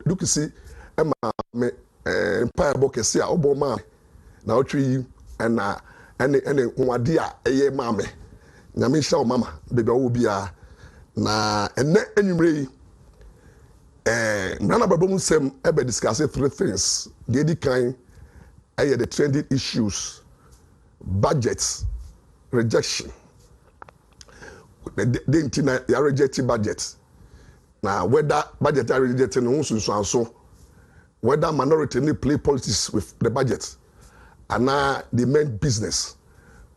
look see Emma me empire bokesi a obo ma na otwi na ene nwade a eye ma me nyame hya o mama bebe wo bia na ene enwumre yi Mmra Abrabo Nsem ebe discuss 3 things. The kind the trending issues, budgets, rejection. The intina ya rejecting budget. Now whether budget are rejecting so whether minority need play politics with the budget, and now the main business.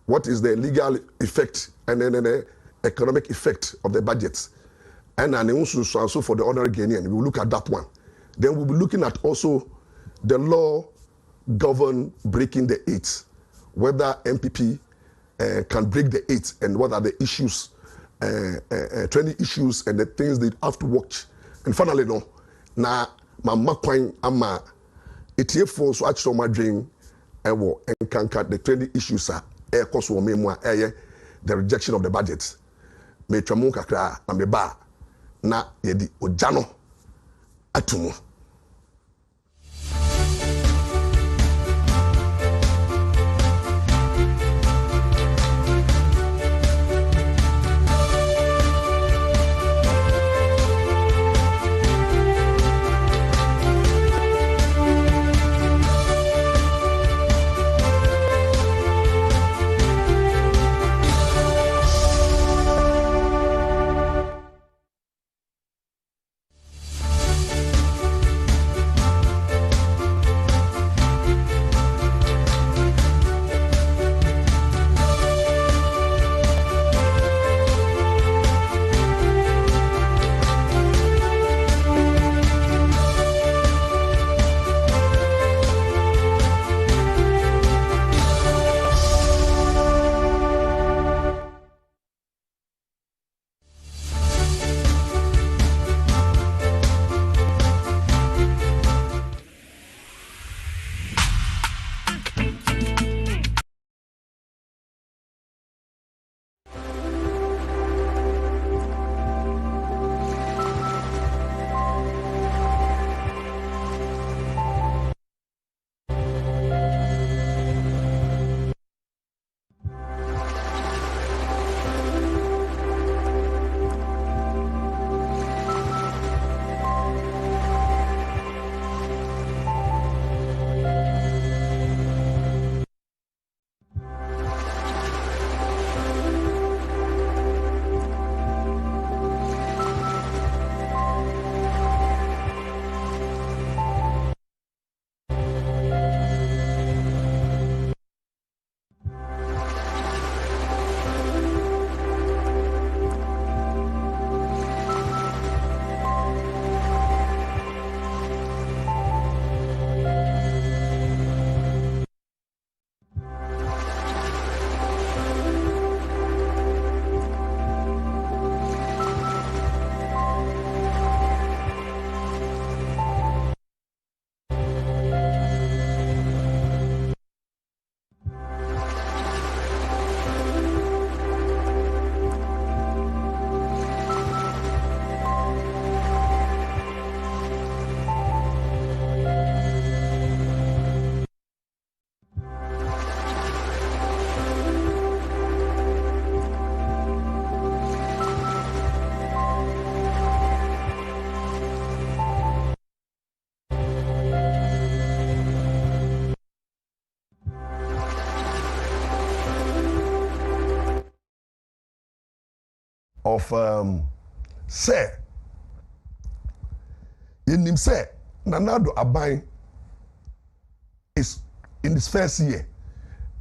What is the legal effect and then the economic effect of the budget? And also for the ordinary Ghanaian, we will look at that one. Then we'll be looking at also the law govern breaking the 8, whether MPP can break the 8 and what are the issues, training issues and the things they have to watch. And finally, no, now my coin ama ETF for so actually my dream and can cut the training issues are air cost or memoir the rejection of the budget. Me tramonka kra na me ba na yedi ojano atumu. Of say in him say Nanado Abai is in his first year,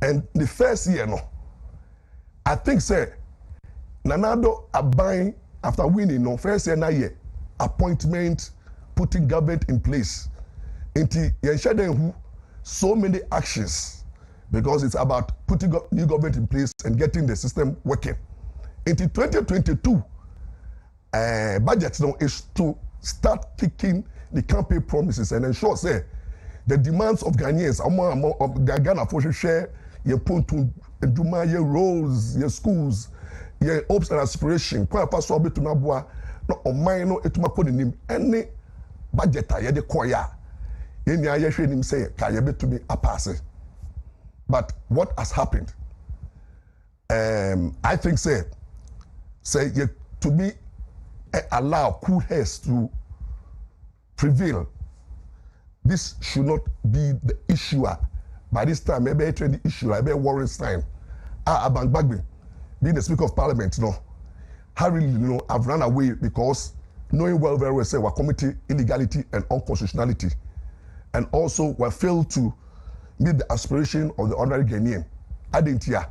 and the first year no, I think say Nanado Abai after winning no first year na year appointment, putting government in place. Into who so many actions because it's about putting new government in place and getting the system working. Into 2022, budget now is to start kicking the campaign promises and ensure say the demands of Ghanaians, of the Ghana for share your pontu, your roads, your schools, your hopes and aspiration. Kwa paso abe tunabwa no omaino etuma poni nim any budget a yɛde kɔya yɛn nyinaa yɛhwɛ nim sɛ ka yɛbɛtumi apaase but what has happened I think say yɛ to be allow cool heads to prevail. This should not be the issue. By this time, maybe a trending issue, maybe Warren's time. Abangbagbe, being the Speaker of Parliament, hurriedly, I've run away because knowing well very well, say we're committing illegality and unconstitutionality, and also we failed to meet the aspiration of the ordinary Ghanaian. I didn't hear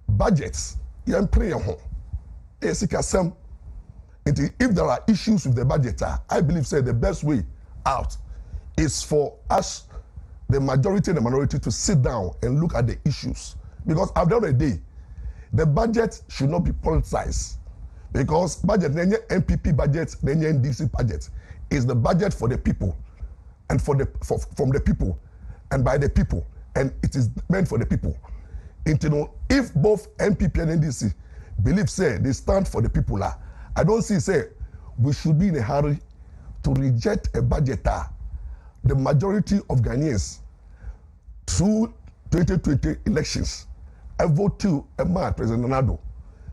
budgets. You're praying home. If there are issues with the budget, I believe say the best way out is for us, the majority and the minority, to sit down and look at the issues. Because at the end of the day, the budget should not be politicized. Because budget, NPP budget, NDC budget, is the budget for the people, and from the people, and by the people, and it is meant for the people. If both NPP and NDC believe say they stand for the people, I don't see say we should be in a hurry to reject a budget. The majority of Ghanaians through 2020 elections, I vote to a man, President Nado,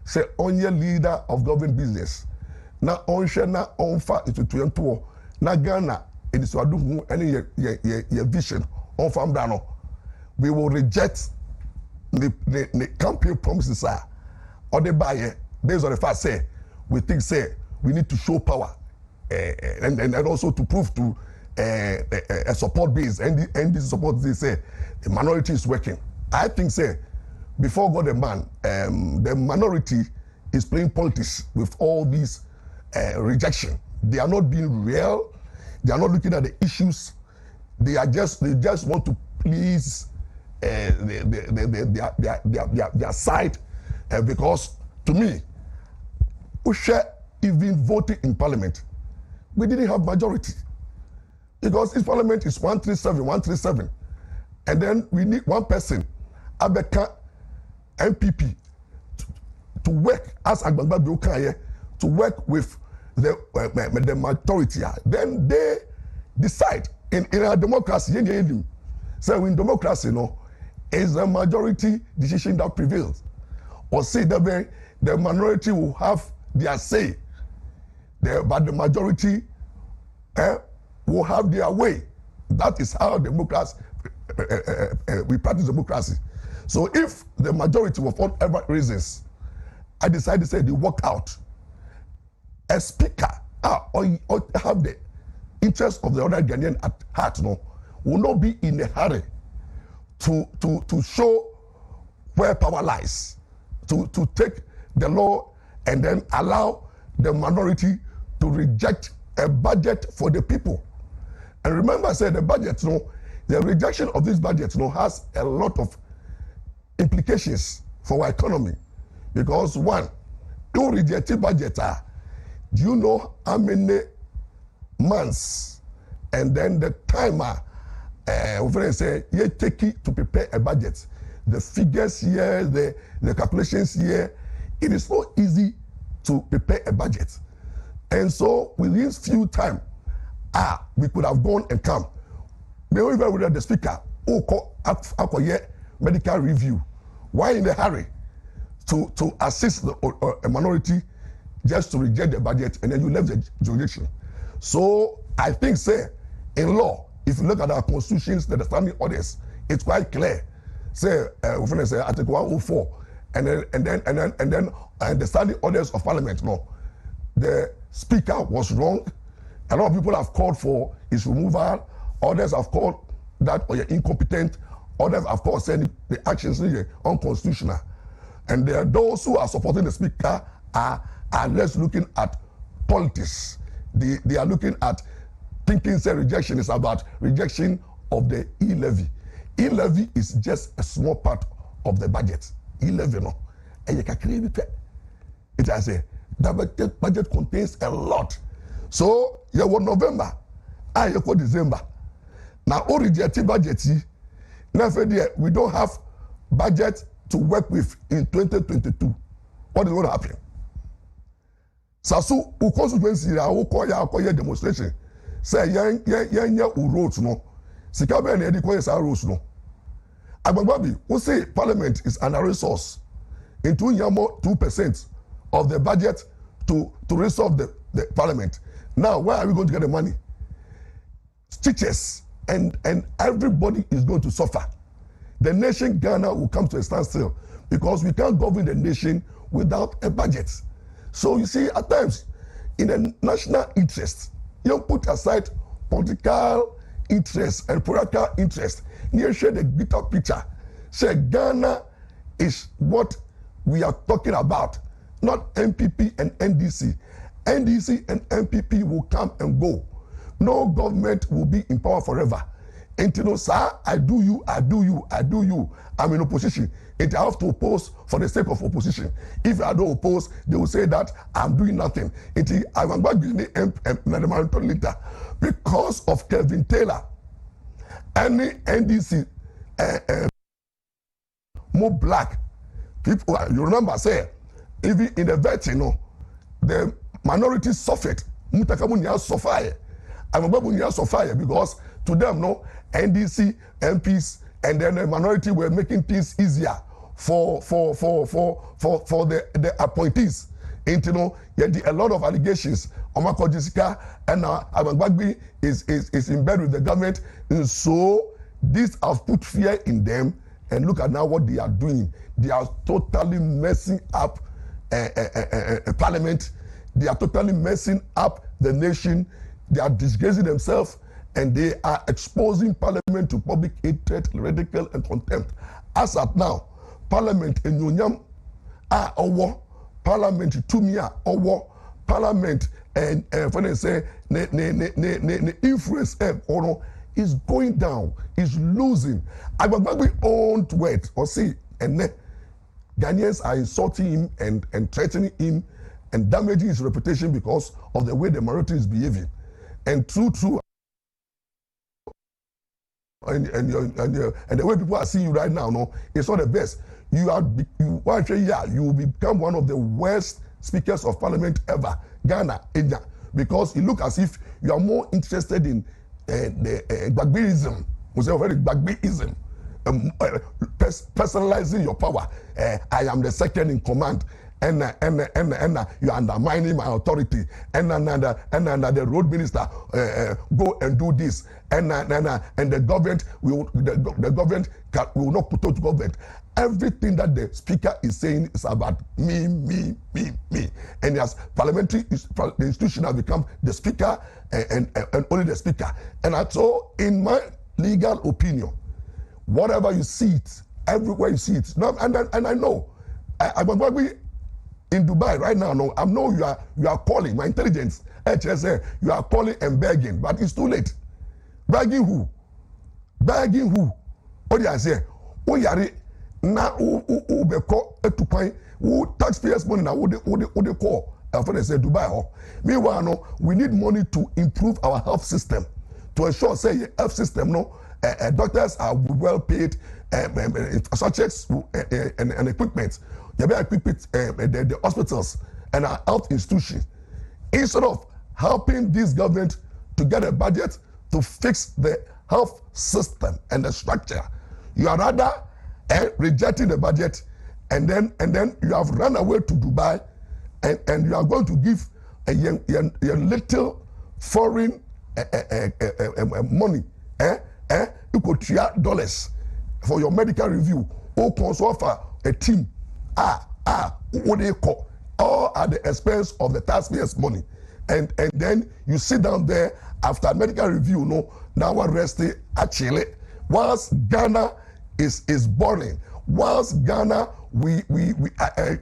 say only leader of government business. Na onshare na onfa into 20 na Ghana it is wadu any your vision on Mmra. We will reject the campaign promises or the buyer based on the fact say we think say we need to show power and also to prove to a support base and this support they say the minority is working. I think say before God and man the minority is playing politics with all these rejection. They are not being real. They are not looking at the issues. They just want to please their side because to me we share even voting in parliament we didn't have majority because this parliament is 137 and then we need one person Abeka MPP to work as Agbagba to work with the majority. Then they decide in a democracy. So in democracy, is the majority decision that prevails, or say that the minority will have their say, but the majority will have their way. That is how democracy we practice democracy. So if the majority, for whatever reasons, I decided to say they walk out, a speaker or have the interest of the other Ghanaian at heart, will not be in a hurry to show where power lies, to take the law and then allow the minority to reject a budget for the people. And remember, I said the budget, the rejection of this budget, has a lot of implications for our economy. Because one, you reject the budget, do you know how many months and then the timer say you take it to prepare a budget? The figures here, the calculations here, it is not easy to prepare a budget. And so within few time, we could have gone and come. Maybe even with the speaker who call medical review. Why in a hurry to assist a minority just to reject the budget and then you left the jurisdiction? So I think say in law, if you look at our constitutions, the standing orders, it's quite clear. Say Article 104 and then the standing orders of parliament. The speaker was wrong. A lot of people have called for his removal. Others have called that you're incompetent. Others have called saying the actions are unconstitutional. And there are those who are supporting the speaker are less looking at politics. They are looking at thinking say rejection is about rejection of the e-levy. E-levy is just a small part of the budget. E-levy, and you can create it. It has the budget contains a lot. So you want November, you go December. Now all rejected budget. Now we don't have budget to work with in 2022. What is going to happen? Sasu, who consequences, who call your demonstration. say yanya roads no sika be na edi ko yesa roads no agbagbabi we say parliament is an resource into yamo 2% of the budget to resolve the parliament. Now where are we going to get the money? Teachers and everybody is going to suffer. The nation Ghana will come to a standstill because we can't govern the nation without a budget. So you see, at times, in the national interest, you put aside political interest and political interest. You share the bigger picture. Say Ghana is what we are talking about, not MPP and NDC. NDC and MPP will come and go. No government will be in power forever. And you know, sir, I do you. I'm in opposition. And I have to oppose for the sake of opposition. If I don't oppose, they will say that I'm doing nothing. I'm going to the later because of Kevin Taylor. Any NDC more black people. You remember, say, even in the vet, you know, the minority suffered. Mutakamunya suffer. Abrabo suffer because to them, no, NDC MPs and then the minority were making things easier for the appointees. And you know, yet a lot of allegations. Omako Jessica and Abrabo is in bed with the government, and so this have put fear in them. And look at now what they are doing. They are totally messing up parliament. They are totally messing up the nation. They are disgracing themselves, and they are exposing parliament to public hatred, ridicule, and contempt. As at now, parliament in Nyonyam are over, parliament Tumia over, parliament and when they say the influence is going down, is losing. Agbagba owned word or see, and Ghanaians are insulting him and threatening him and damaging his reputation because of the way the minority is behaving. And true, and the way people are seeing you right now, no, it's not the best. You will become one of the worst speakers of parliament ever, Ghana, India, because it looks as if you are more interested in the Gbagbeism, personalizing your power. I am the second in command. And you are undermining my authority. And the road minister go and do this. And the government will not put out government. Everything that the speaker is saying is about me. And as parliamentary the institution has become the speaker and only the speaker. And so, in my legal opinion, whatever you see it, everywhere you see it. Now, and I know, in Dubai right now, no, I know you are calling my intelligence. HSA, you are calling and begging, but it's too late. Begging who? Begging who? What do I say? Oh yari na beko etupai who taxpayers money na who they call. After they say Dubai, oh. Meanwhile, no, we need money to improve our health system to ensure say health system no doctors are well paid, subjects and equipment. They better equip the hospitals and our health institutions. Instead of helping this government to get a budget to fix the health system and the structure, you are rather rejecting the budget, and then you have run away to Dubai, and you are going to give a little foreign money, you could $3 for your medical review. Or consult for a team. What they call all at the expense of the taxpayers' money, and then you sit down there after medical review. No, now we're resting actually. Whilst Ghana is burning, whilst Ghana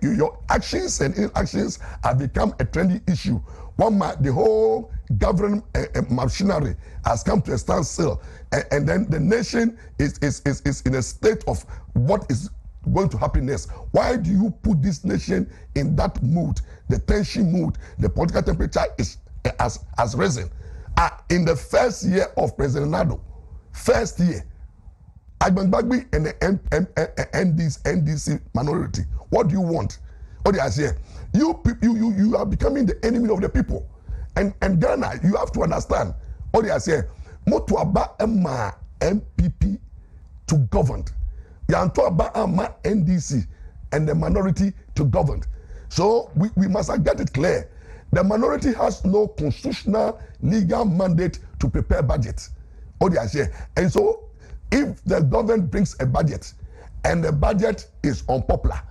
your actions and inactions have become a trendy issue. The whole government machinery has come to a standstill, and then the nation is in a state of what is going to happen next. Why do you put this nation in that mood, the tension mood? The political temperature has risen. In the first year of President Nado, first year, Agbangbagbi and the NDC minority, what do you want? What do I say? You are becoming the enemy of the people. And Ghana, you have to understand, All they say, moto aba ema MPP to govern. Yanto aba ama NDC and the minority to govern. So we must get it clear. The minority has no constitutional legal mandate to prepare budget. All they say. And so if the government brings a budget and the budget is unpopular,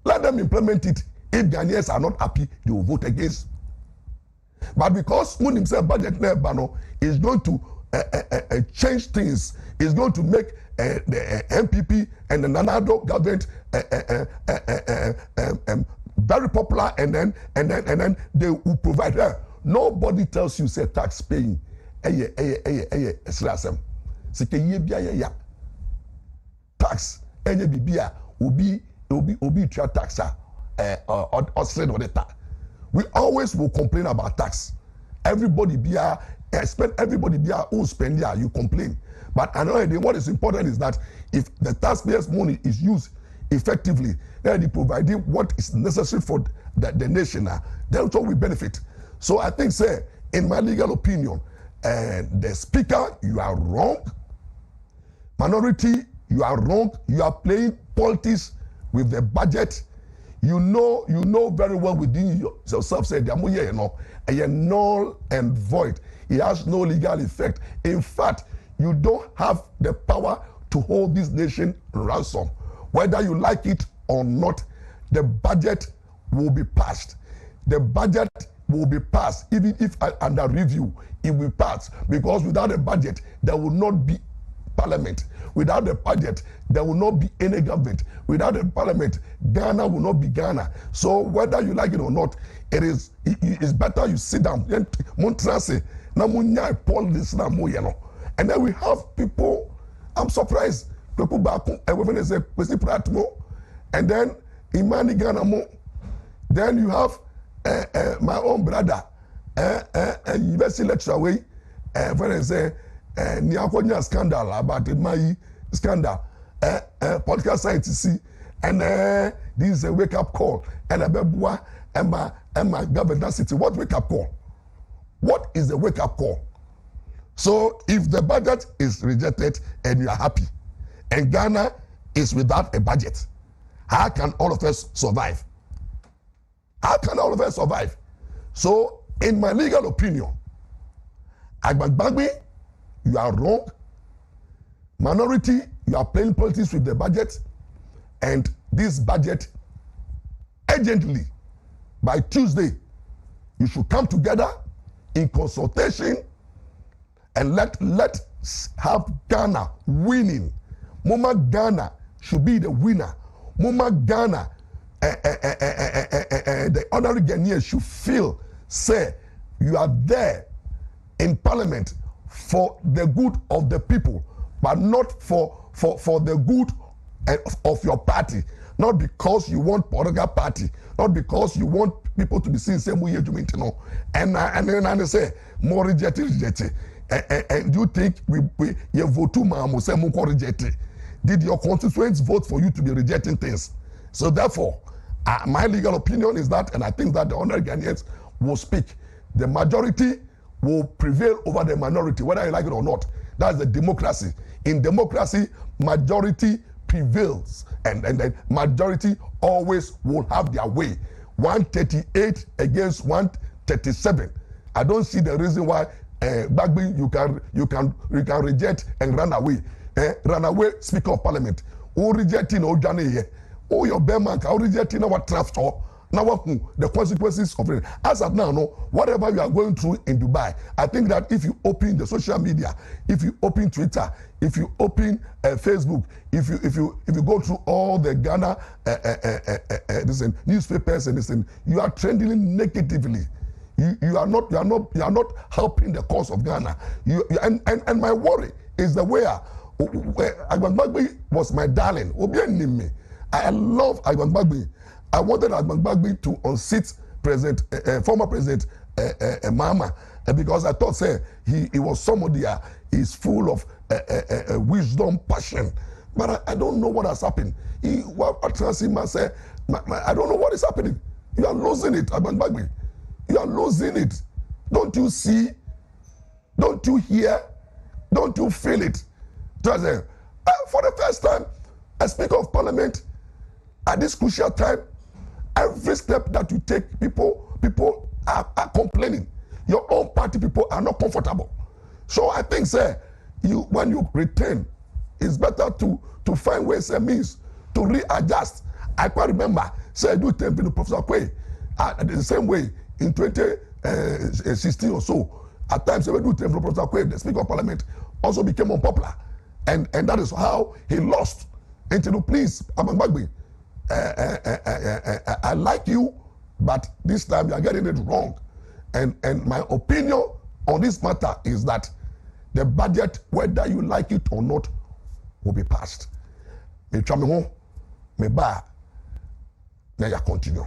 let them implement it. If Ghanaians are not happy, they will vote against. But because when himself budget is going to change things, is going to make the MPP and the Nanado government very popular, and then they will provide her. Nobody tells you say tax paying. Tax obi tax we always will complain about tax. Everybody who spend here, you complain. But another day, what is important is that if the taxpayers' money is used effectively, then they provide what is necessary for the nation, then so we benefit. So I think, say, in my legal opinion, the speaker, you are wrong. Minority, you are wrong. You are playing politics with the budget. You know very well within yourself, say, a null and void. It has no legal effect. In fact, you don't have the power to hold this nation ransom. Whether you like it or not, the budget will be passed. The budget will be passed. Even if under review, it will pass. Because without a budget, there will not be parliament. Without the budget, there will not be any government. Without the parliament, Ghana will not be Ghana. So whether you like it or not, it's better you sit down. And then we have people, I'm surprised, people back when they say, and then Imani Ghana mo. Then you have my own brother, university lecturer way, when they say, Niakonya scandal about the Mai scandal, political scientists, and this is a wake-up call. And Abebua, Emma governor city, what wake-up call? What is the wake-up call? So if the budget is rejected and you are happy, and Ghana is without a budget, how can all of us survive? How can all of us survive? So in my legal opinion, Agbagbagbe, you are wrong. Minority, you are playing politics with the budget, and this budget, urgently, by Tuesday, you should come together in consultation and let have Ghana winning. Mama Ghana should be the winner. Mama Ghana, the ordinary Ghanaians should feel, say, you are there in parliament for the good of the people, but not for the good of your party. Not because you want political party, not because you want people to be seen same way you know. And then I say more rejected. And you think we vote to Mamu say more rejected? Did your constituents vote for you to be rejecting things? So therefore, my legal opinion is that, and I think that the honorary Ghanaians will speak. The majority will prevail over the minority, whether you like it or not. That's the democracy. In democracy, majority prevails, and the majority always will have their way. 138 against 137. I don't see the reason why Bagby you can reject and run away. Run away, Speaker of Parliament. Who rejecting Ojane here? Oh, your Bearman, how rejecting our draft or now the consequences of it. As of now, no, whatever you are going through in Dubai, I think that if you open the social media, if you open Twitter, if you open Facebook, if you go through all the Ghana newspapers and listen, you are trending negatively. You are not helping the cause of Ghana. And my worry is the way Agbagbagbe was my darling. I love Agbagbagbe. I wanted Agbagbagbe to unseat former president Mahama, because I thought, say, he was somebody he's full of wisdom, passion. But I don't know what has happened. I don't know what is happening. You are losing it, Agbagbagbe. You are losing it. Don't you see? Don't you hear? Don't you feel it? For the first time, as Speaker of Parliament, at this crucial time, every step that you take, people are complaining. Your own party people are not comfortable. So I think, sir, when you return, it's better to find ways and means to readjust. I quite remember, say, I do temple to Professor Kwe, the same way in 2016 or so. At times, we do temple to Professor Kwe, the Speaker of Parliament, also became unpopular. And that is how he lost. And to please, Amambagbe, I like you, but this time you are getting it wrong. And my opinion on this matter is that the budget, whether you like it or not, will be passed. Me try me home, me ba, now you continue.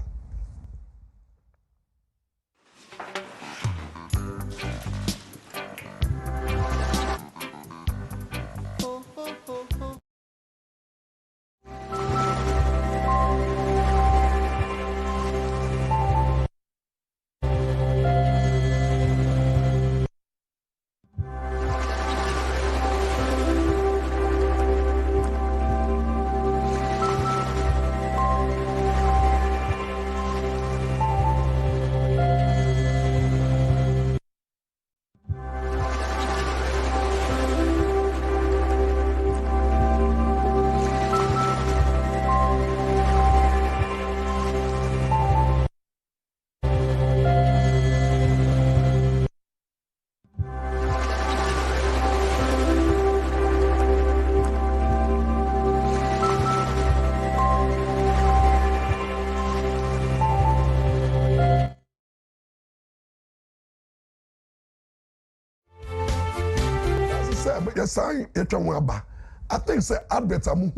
I think say adverts I'm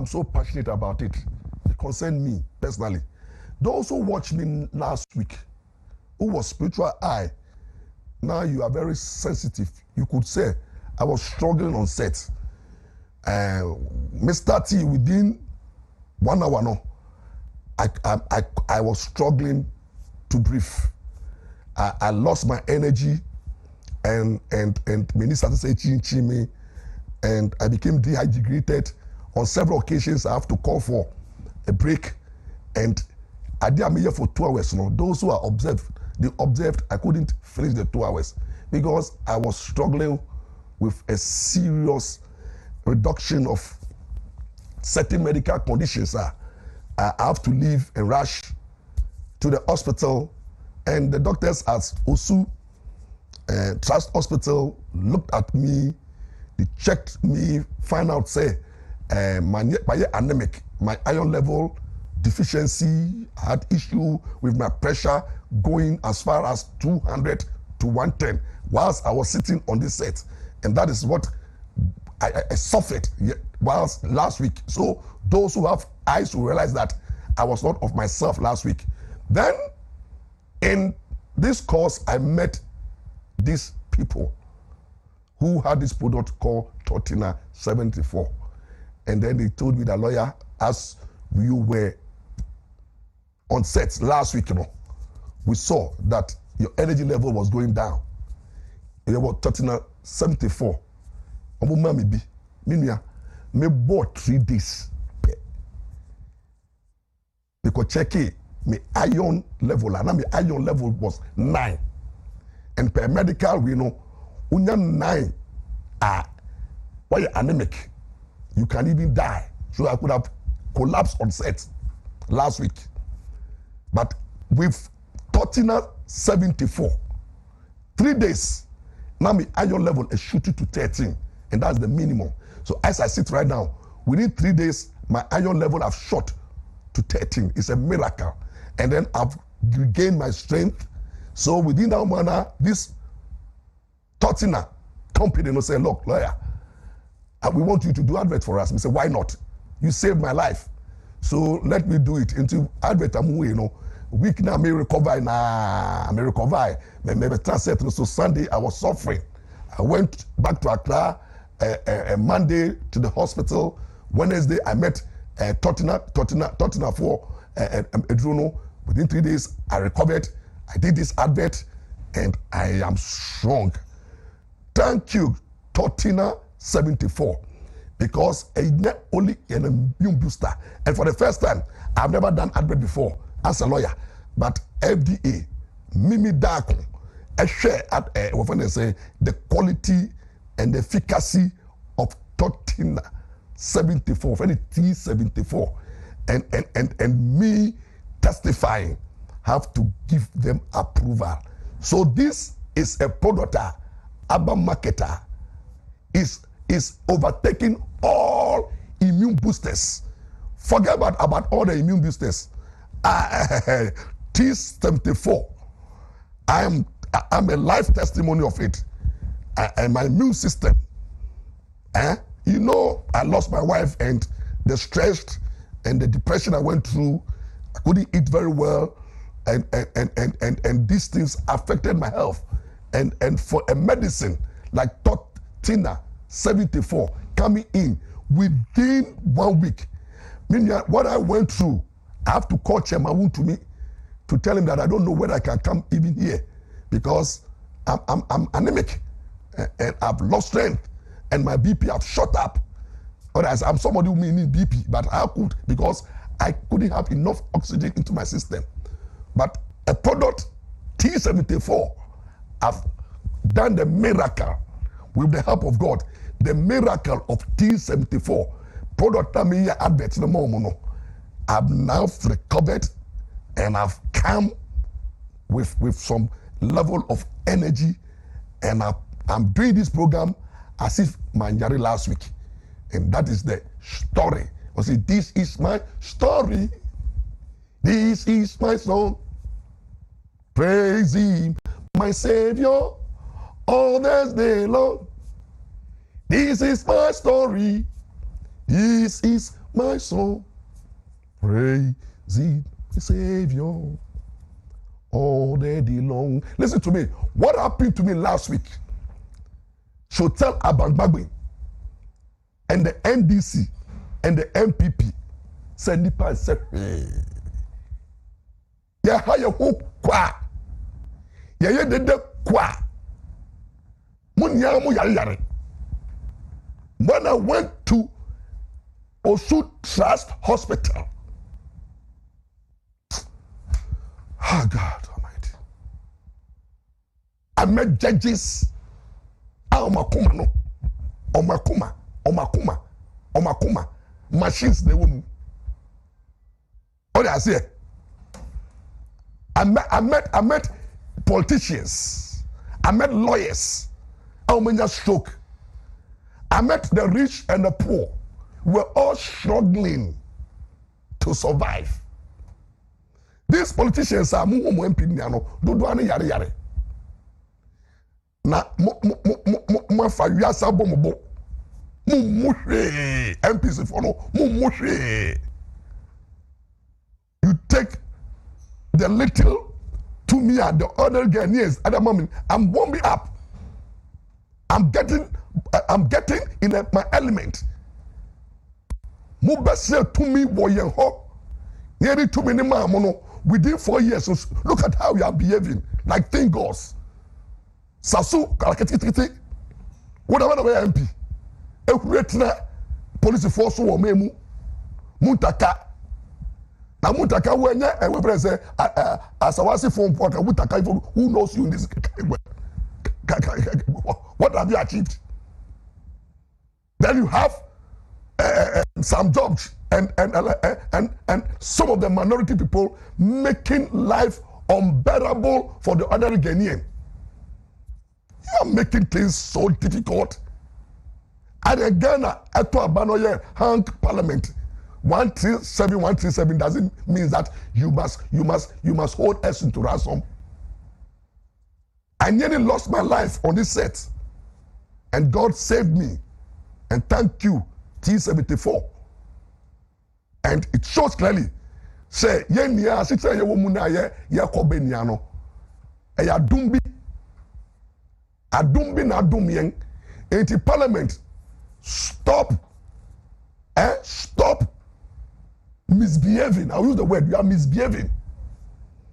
so passionate about it. It concerns me personally. Those who watched me last week, who was spiritual eye, now you are very sensitive. You could say I was struggling on set. Mr. T, within 1 hour no, I was struggling to breathe. I lost my energy. And many started saying me, and I became dehydrated. On several occasions, I have to call for a break, and I did am here for 2 hours. You know, those who are they observed I couldn't finish the 2 hours because I was struggling with a serious reduction of certain medical conditions. I have to leave and rush to the hospital, and the doctors at Osu Trust Hospital looked at me, they checked me, find out say my anemic, my iron level deficiency, I had issue with my pressure going as far as 200 to 110 whilst I was sitting on this set, and that is what I suffered whilst last week. So those who have eyes will realize that I was not of myself last week. Then in this course I met these people who had this product called Tortina 74, and then they told me that, lawyer, as you were on set last week, you know, we saw that your energy level was going down. You were Tortina 74. Me bought 3 days. Because check it, my iron level, and my iron level was 9. And per medical, we know, unya 9 why you're anemic, you can even die. So I could have collapsed on set last week. But with Tortina 74, 3 days, now my iron level is shooting to 13, and that's the minimum. So as I sit right now, within 3 days, my iron level have shot to 13. It's a miracle. And then I've regained my strength. So within that manner, this Tortina company will say, look, lawyer, we want you to do advert for us. We say, why not? You saved my life. So let me do it. Into advert, you know, week now, may recover, maybe translate. So Sunday, I was suffering. I went back to Accra, Monday to the hospital. Wednesday, I met Tortina for Edruno. Within 3 days, I recovered. I did this advert and I am strong. Thank you, Tortina 74, because I not only an immune booster, and for the first time, I've never done advert before as a lawyer, but FDA, Mimi Darko, I share at what they say the quality and the efficacy of Tortina 74, any T74, and me testifying have to give them approval. So this is a product. Abba marketer is overtaking all immune boosters. Forget about all the immune boosters. T74. I'm a life testimony of it. And my immune system. You know, I lost my wife and the stress and the depression I went through. I couldn't eat very well, and these things affected my health. And for a medicine like Tortina 74 coming in within 1 week, meaning what I went through, I have to call Chairman Wontumi to tell him that I don't know whether I can come even here because I'm anemic and I've lost strength and my BP have shot up. Whereas I'm somebody who may need BP, but I could because I couldn't have enough oxygen into my system. But a product T74, I've done the miracle with the help of God. The miracle of T74 product that advert no more. I've now recovered and I've come with some level of energy, and I'm doing this program as if Manjari last week, and that is the story. I say, this is my story. This is my song. Praise Him, my Savior, all this day long. This is my story. This is my song. Praise Him, my Savior, all the day long. Listen to me. What happened to me last week? So tell Abrabo and the NDC and the MPP, send the and say, yeah, how you hook qua? Yeah, did the qua. Munyamu yari. When I went to Osu Trust Hospital, oh God Almighty, I met judges. Omakuma, machines they won't. What I say? I met politicians. I met lawyers. How many stroke? I met the rich and the poor. We're all struggling to survive. These politicians are yare. Na mo fa wiasa bomobo mo muhwe MPs for no mo muhwe. You take the little to me and the other Ghanaians at the moment. I'm warming up. I'm getting in my element. Mo bese to me boyen ho. Nearly 2 minutes within 4 years. So look at how we are behaving like thin gods. Sasu kalakiti whatever the MP ekuretina police force wo memu mutaka na mutaka wenya we present asawasi phone for mutaka who knows you in this what have you achieved? Then you have some jobs and some of the minority people making life unbearable for the other Ghanaian. You are making things so difficult. And in Ghana, Eto Abanoye hang parliament. 137 doesn't mean that you must hold us into ransom. I nearly lost my life on this set, and God saved me. And thank you, T74. And it shows clearly. Say, ye 6 year womuna ye kobe niano. Eya dumbi. Adumbi na adumien. Into parliament. Stop misbehaving. I'll use the word, you are misbehaving.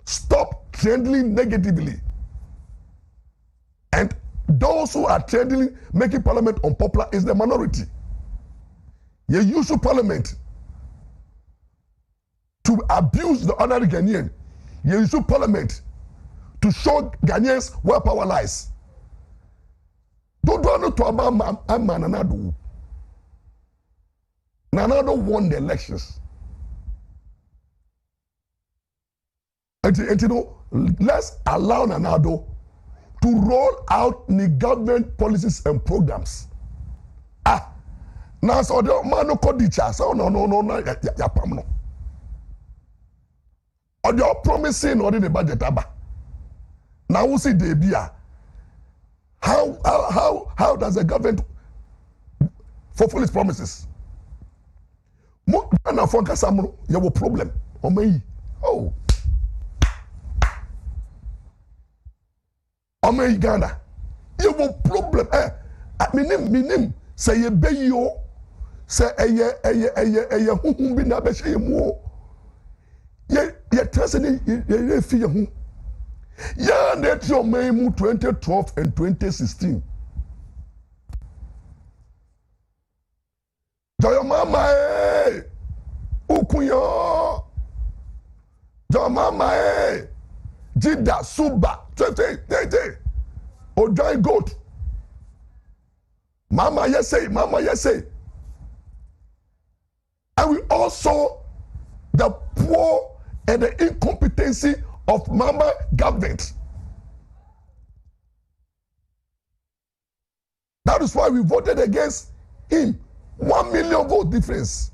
Stop trending negatively. And those who are trending, making parliament unpopular is the minority. You use parliament to abuse the ordinary Ghanaian. You use parliament to show Ghanaians where power lies. Don't know to about Nanado. Nanado won the elections. And you know, let's allow Nanado to roll out the government policies and programs. Now so the man no kodicha, so no ya pam no. Or you're promising or in the budget aba. Now we see the bia. How does the government fulfill its promises? Mo na for kasamro you have a problem. Oh. Omei Ghana. You have a problem. Minim say ye be yo say eye huhum bi na be hye mu. Ye trust ni ye fi ye hu. Ya na ti o man mu 2012 and 2016. Joyo mama ukuyo. Joyo mama Jida Suba 20. Ojoy goat. Mama yes say. And we also the poor and the incompetency of Mama government. That is why we voted against him. 1 million vote difference.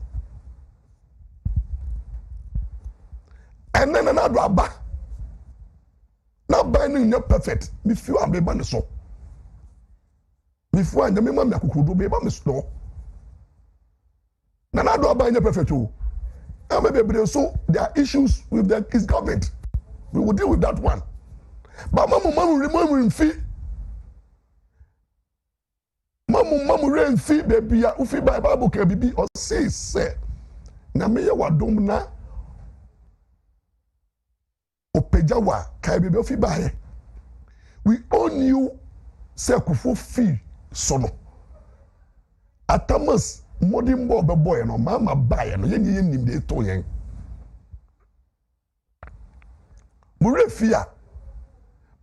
And then another Abba. Now binding not perfect. Me feel I'm able so. Me feel I'm able to slow. Now not binding perfect too. So there are issues with his government. We will deal with that one. But Mamu remembering fee. Mamu rain fee baby ufi Bible can be or say na me ya wadom na opejawa kai be ufi bae. We all knew say kufu fee sono. Atamas modern boy no mama bae no yen nim de to yen. Mure fia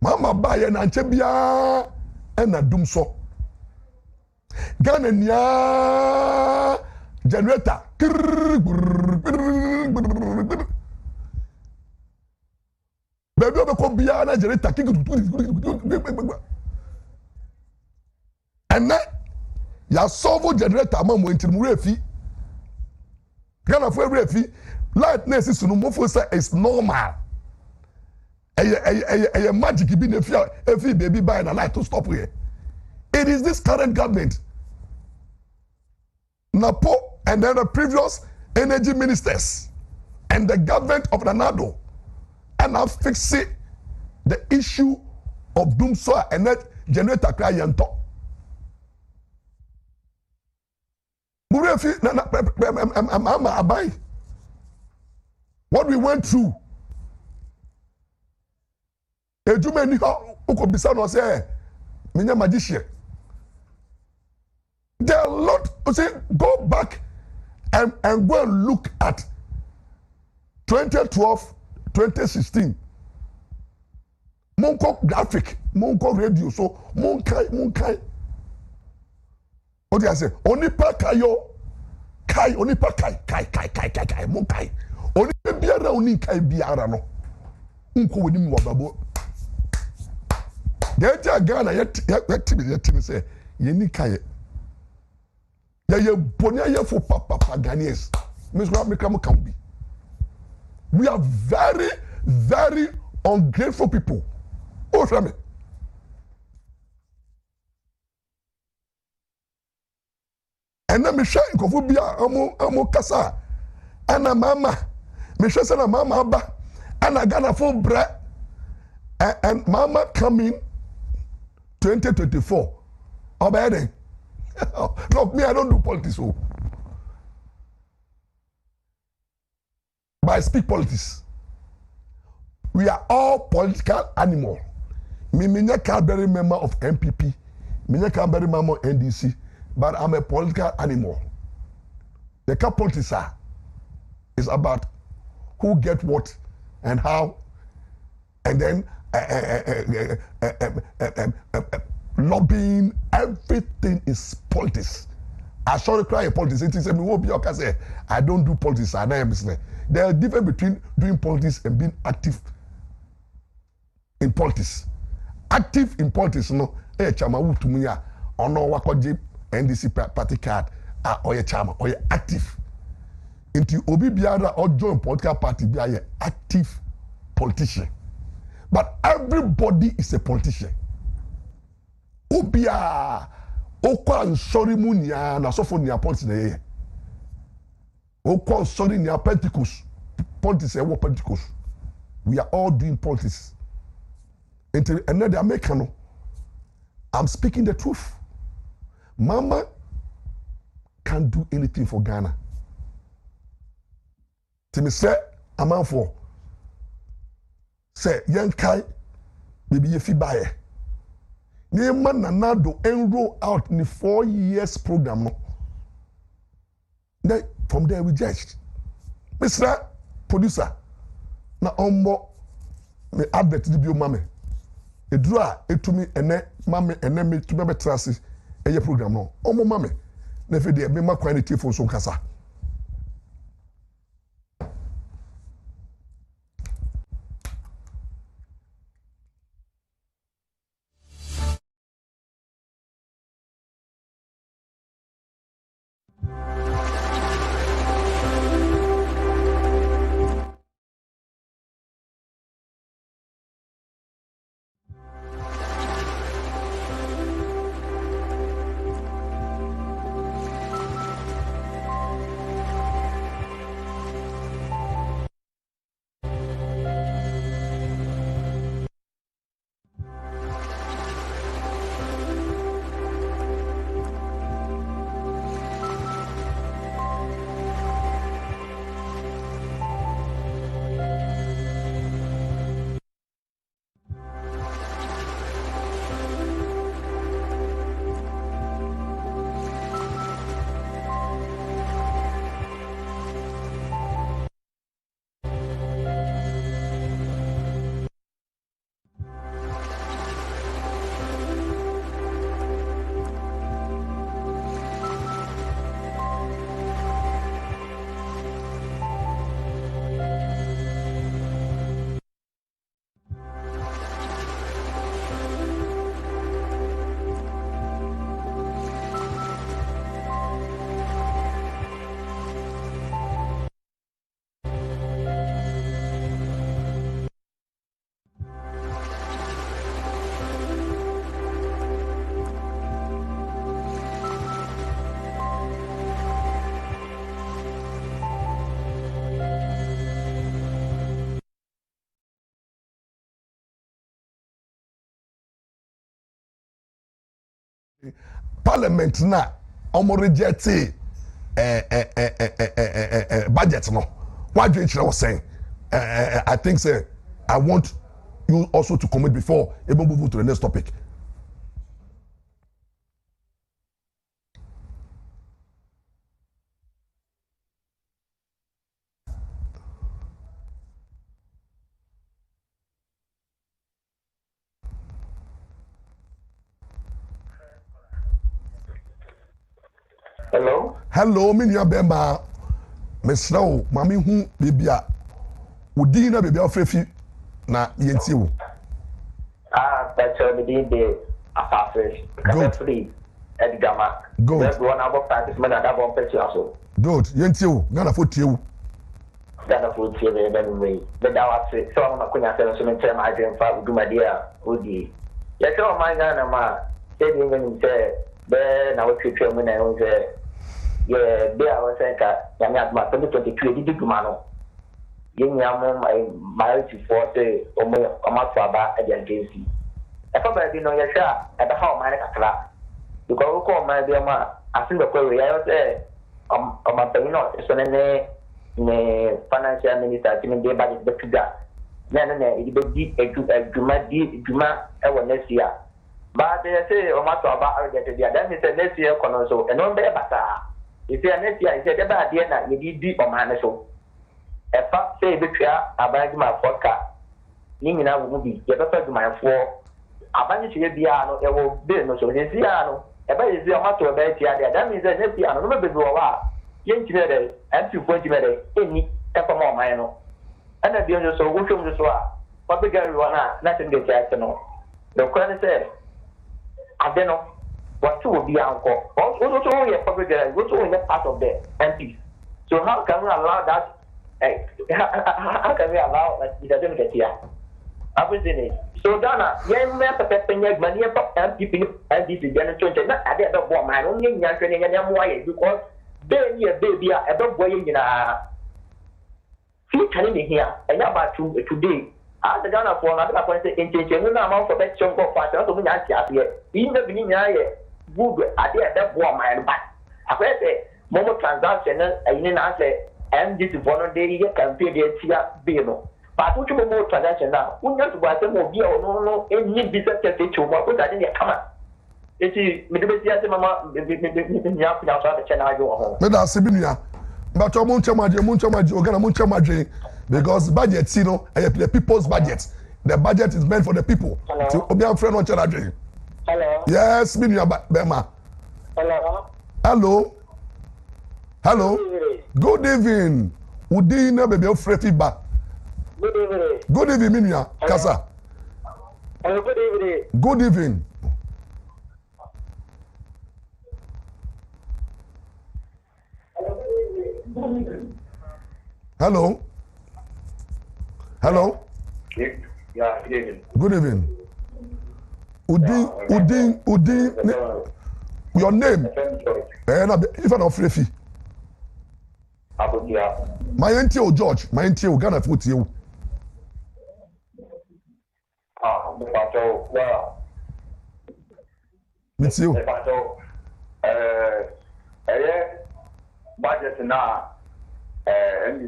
mama bae na nche bia na dum so. Ghana nia generator baby obeko bia na generator and na ya solve generator mamu entimu refi Ghana for refi light na sisi no mofo say is normal a magic bi na fi every baby buy na light to stop here. It is this current government Napo and then the previous energy ministers and the government of Nanado and now fixing the issue of Doomsoa and net generator client. What we went through. Magician. There are a lot. Say, go back and go and look at 2012, 2016. Monko graphic, Monko radio. So Monkai. What do I say? Onipa kayo, kai. Onipa kai. Monkai. Onipa biara oni kai biara no. Unko wani mwababo. Deja Ghana yet say yeni kai. Ye bonya ye for papa Ghanaians. Miss Ramikam can be. We are very, very ungrateful people. Oh, Shami. And then Michelle Kofubia, Amo Kasa, and a mama, Michelle and mama Abba, and a Ghana full bread, and mama coming 2024. Obey. Look, me, I don't do politics. So. But I speak politics. We are all political animals. Me Cadbury member of MPP, me Cadbury member of NDC, but I'm a political animal. The politics is about who get what and how, and then lobbying. Everything is politics. I saw the cry of politics. It is I don't do politics. I don't business. There are difference between doing politics and being active in politics. Active in politics, no. Chama Wontumi ya ono wakoje NDC party card. Oye chama, oye active. Into obi biara or join political party be a active politician. But everybody is a politician. Obia okwa sorry munia na sofo nia politics na ye. Okwa sorry nia Pentecost. Politics e wo Pentecost. We are all doing politics. Into another American. I'm speaking the truth. Mama can't do anything for Ghana. Timi say aman for say yankai baby ye fi baye. Ni man nanado enroll out in the 4 years program no. Then from there we judged. Mr. Producer na ombo me advert di bio mame. Edura etumi ene mame ene me tumi betrase eye program no. Omo mame na fe de me makwan ne telefone so kasa. Parliament na omo reject budget no. What do you was saying? I think say I want you also to comment before able move to the next topic. Hello? Hello, me nia bema. Mesra o, mami hu bebia. Udi na bebia ofrefi na yenti wo. That's me the afafresh. Free. Edgama. Good. That's one about practice. Man, that one picture also. Good. Yenti wo. Gana fo tie wo. Gana fo tie be ben we. The dawa se. So I'm going to say so me tell my dream fa do my dear. Odi. Ya so my Ghana ma. Say the even say be na we twetwe mu na o say yeah, be I was saying that I mean, 2023 did you man? Young yam married to 40 or more a month for about a agency. If I didn't know your shot at the home, I class. You go call my dear ma. I think the query I was there. My penny not is on a financial minister, I think they budget the figure. na di eduma e wo next year but they say o ma to aba get dia that means next year kono so eno be bata if you next year say dey ba dia na ye di o ma ne so e fa say be twa aba di ma foka ni nyina wo bi ye be fa di ma fo aba ni che bia no e wo be no so ye sia no e ba ye sia o ma to be tia dia that means next year no be do wa ye ntime dey anti fo ntime dey eni e fa ma o ma no ana bi on so wo twom so a what be gary wana nothing get that no the question said adeno what to be anko also we public gary we also in part of the MPs so how can we allow that how can we allow that it doesn't get here abusine so dana yen me pepenya gbani e pop MPP NDC den chonche na ade be bo man no nya hwene nya mo aye because dey ni e baby a e be bo ye nyina see can be here and about today as the Ghana for another point say intention no amount for bet chunk of fat so munya tia here in the beginning here good ade that boy man back I say momo transaction and na say MDC for no dey here campaign dey tia be no but which momo transaction now unya to buy say mo bia no any business take to mo ko that dey come eti me dey tia say mama nya so the channel ajo ho me da se binia but munchamaje ogana munchamaje because budget you know the people's budget the budget is meant for the people so obi am friend on charaje hello yes binia bema hello good evening udi na bebe ofre feedback good evening binia kasa good evening Hello. Yeah, good evening. Good evening. Udin. Your name? If I'm not free. My auntie George. My auntie Ghana foot you. Well. Meet you. Budget now.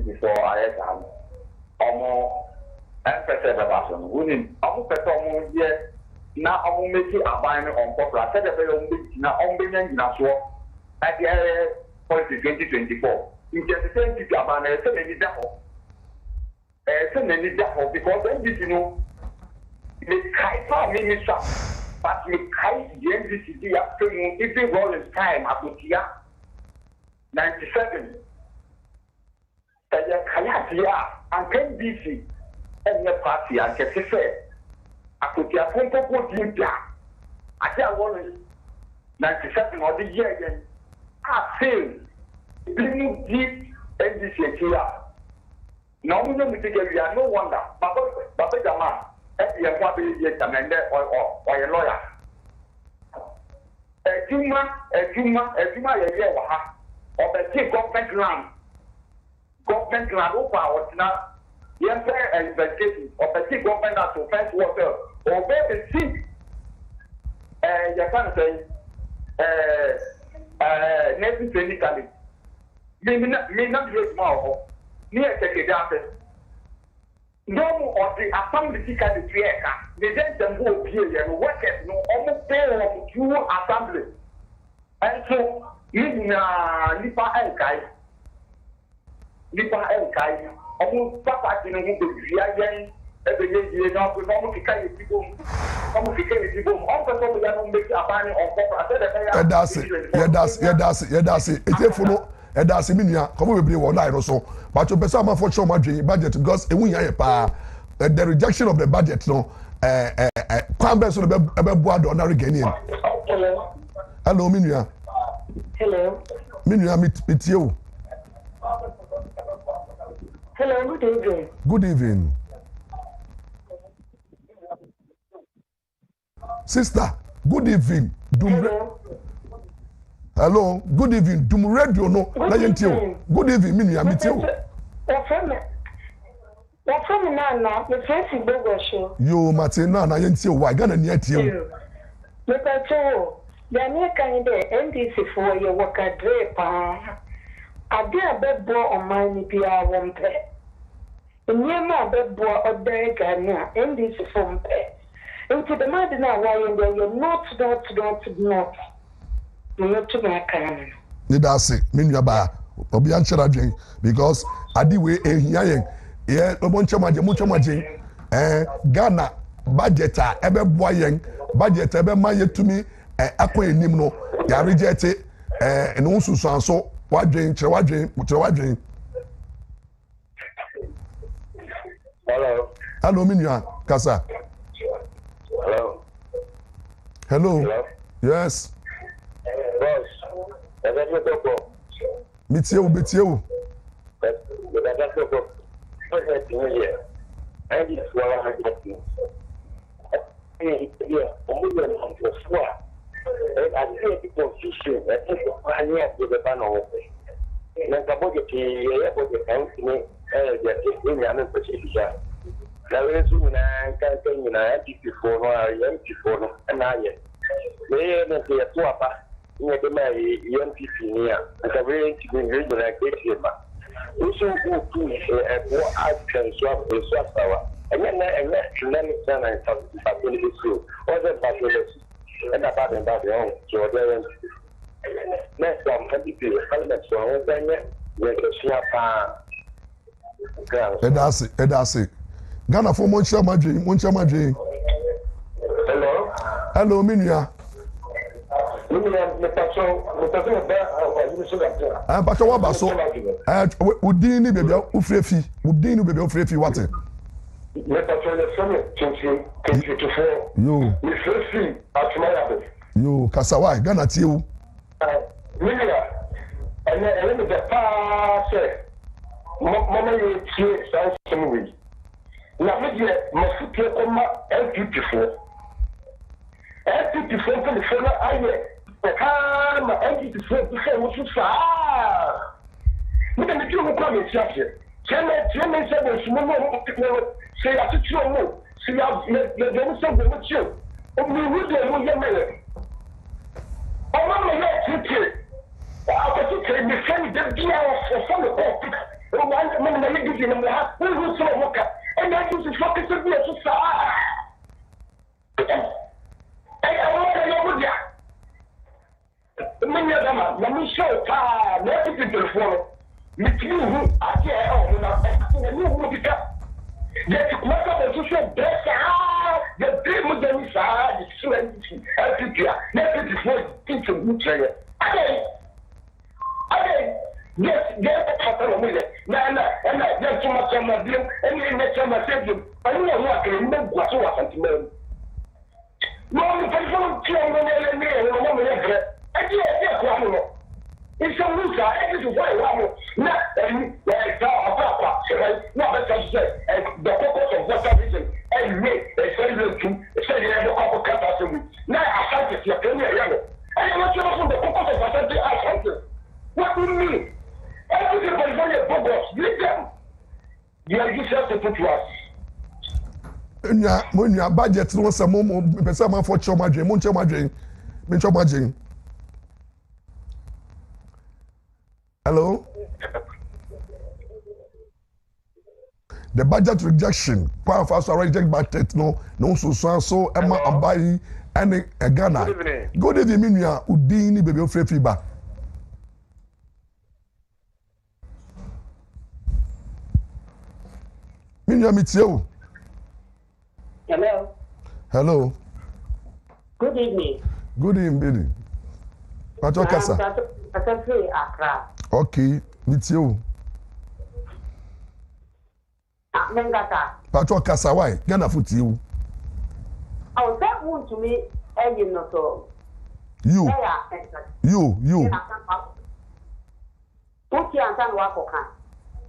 Before I had almost emphasis about some winning. Almost almost yet now I'm making a buying on popular. Said the very now on being in a swap at the area policy 2024. You get the same thing about so many devil. So many devil because then you know the Kaipa minister, but the Kai the NDC afternoon if they roll in time at 97. Kaya and can DC and the party and can say I could get a point of what you got. I tell 97 or the year again. I feel being deep NDC here. Now we don't think we are no wonder. Papa Jama, every one yet amended or a lawyer. A Juma, a year or a take government land. Government land power now. Yes, sir, investigation of a sick government to first water or baby sick. You can say, necessarily. Me not very small. Near take it no or the assembly sick at the theater. They then go here and work at no almost pay on two assembly. And so, in Nipa and Kai. Nipa and Kai, almost Papa didn't go to Viayan, every year, now, with almost to carry people, almost to carry people, also so that don't make a banner on Papa. That's it. It's for that's minia come we be one line so but you person am for show my budget because e won yan pa the rejection of the budget no kwambe so be boa do ordinary Ghanaian. Hello minia. Hello minia meet you. Hello, good evening. Good evening. Sister, good evening. Hello, good evening. Dum radio no. Good evening, minia meet you. From Nana, the face Bogo show. You Martina na yenti wa Ghana ni atie. Look at you. The American NDC for your work at Draper. I did a bed blow on my Nipia one play. Nyema bebo odere Ghana NDC from into the man now why you're not. Not to my can. Need I say, Minya ba, Obi Anchara drink because Adiwe Hiayen, yeah, no much imagine, Ghana budget, ebe boyen, budget, ebe maye to me, Aqua Nimno, ya reject it, and also so, what drink, Hello. Hello, Minya, Kasa. Hello. Yes. Meet you. Edasi. Ghana for Moncha Madri. Hello, Minya. But what about so? Udini baby, Ufrefi, what? You, Kasawai, Ghana Tiu. And then the past, Mama, you see, some way. Now, maybe must be LP4. LP4 for the phone, I LP4 was far. Look at the two comments, Chairman said, say, I took your move. See, there's something with you. We would do your man. Oh, Mama, let's take I was saying, the friend that do for some of the one man living in the house, who was so worker, and I used to focus on me as far. I want to know ya. Many of them, let me show time, let me do the phone. With you, I say, oh, no, you will be up. Yet, what of the social best, the dream of them is hard, it's so empty, every year, never before, into mutual. Yes, and I get too much of my dream, and you make some message. I don't know what can make what you want to know. No, the person killing me and a woman ever. I can't one more. It's a loser, it is why one not and not as say, and the purpose of what reason, and me, they say you have a couple catastrophe. Now I can't get your penny. I am not sure from the purpose of what I can't. What do you mean? Everybody is a progress. Leave them. You are yourself to put to us. When your budget was some more, person for Chomadrin, Munchomadrin. Hello? The budget rejection, quite fast, I reject budget, no, so Emma Abai, and a Ghana. Good evening, Minya, Udini, baby, of feedback. Minya meet you. Hello. Hello. Good evening. Good evening. Pacho Kasa. Accra. Okay, meet you. Mengata. Pacho Kasa, why? Ghana foot you. Oh, that won't to me, and you know so. You. Put your answer work okay.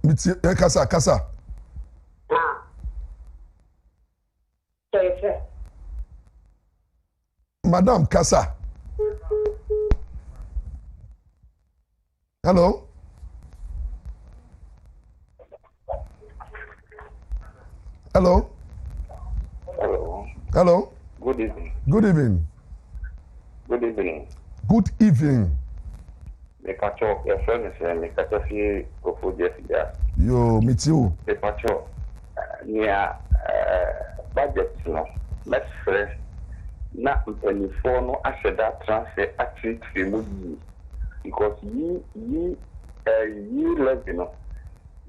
Meet you, Kasa. Madam Kasa. Hello. Hello. Hello. Hello. Good evening. Good evening. Good evening. Good evening. Your friend is Mekacho Kofu Jessica. Yo, meet you. Mekacho. near budget, no, let's say, not any for no, I said that transfer actually to because you live, you know,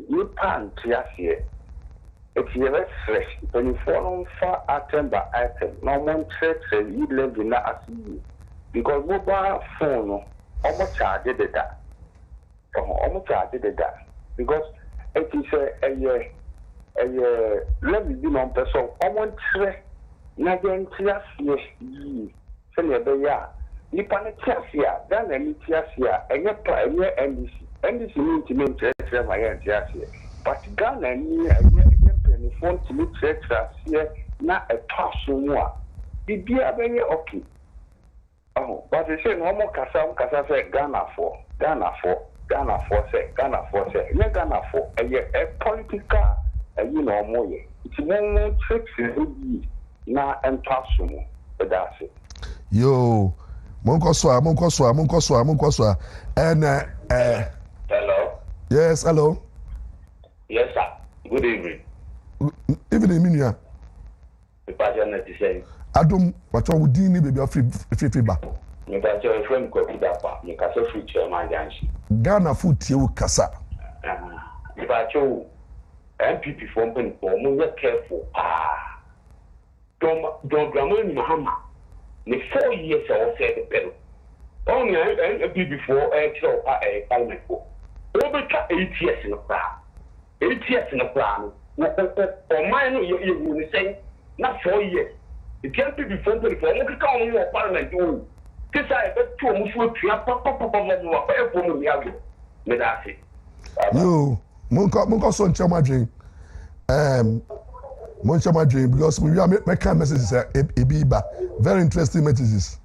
you can't here. If you are fresh, when you fall for item by item, no one church you live in that because mobile phone almost charged that. Almost charged that because it is a let me be non person. Almost fresh, nothing tears here. Send your day. You can't tears here, then any tears here, and your private NDC means to make church my end tears here. But Ghana and phone to me church here, not a person more. Did be a very okay. Oh, but they say no more Casa say Ghana for, say Ghana for, a political, you know, more. It's one tricks in now and person, but that's it. Yo, Monkoswa, and Hello. Yes, hello. Yes, sir. Good evening. Evening, Minya. The pattern is the same. Adam, what you would need baby of free ba. You got your friend copy that part. You can say free chairman dance. Ghana food you kasa. If I show MPP from Penny, more careful. Don't grammar in Mahama. The 4 years I said the pedal. Only MPP for a parliament. Over 8 years in a plan. 8 years in a plan. Or mine, you say, not 4 years. It can't be before the parliament. This I bet 2 months with You, Monko son chamadrin. Monchamadrin, because we are making messages a biba. Very interesting messages.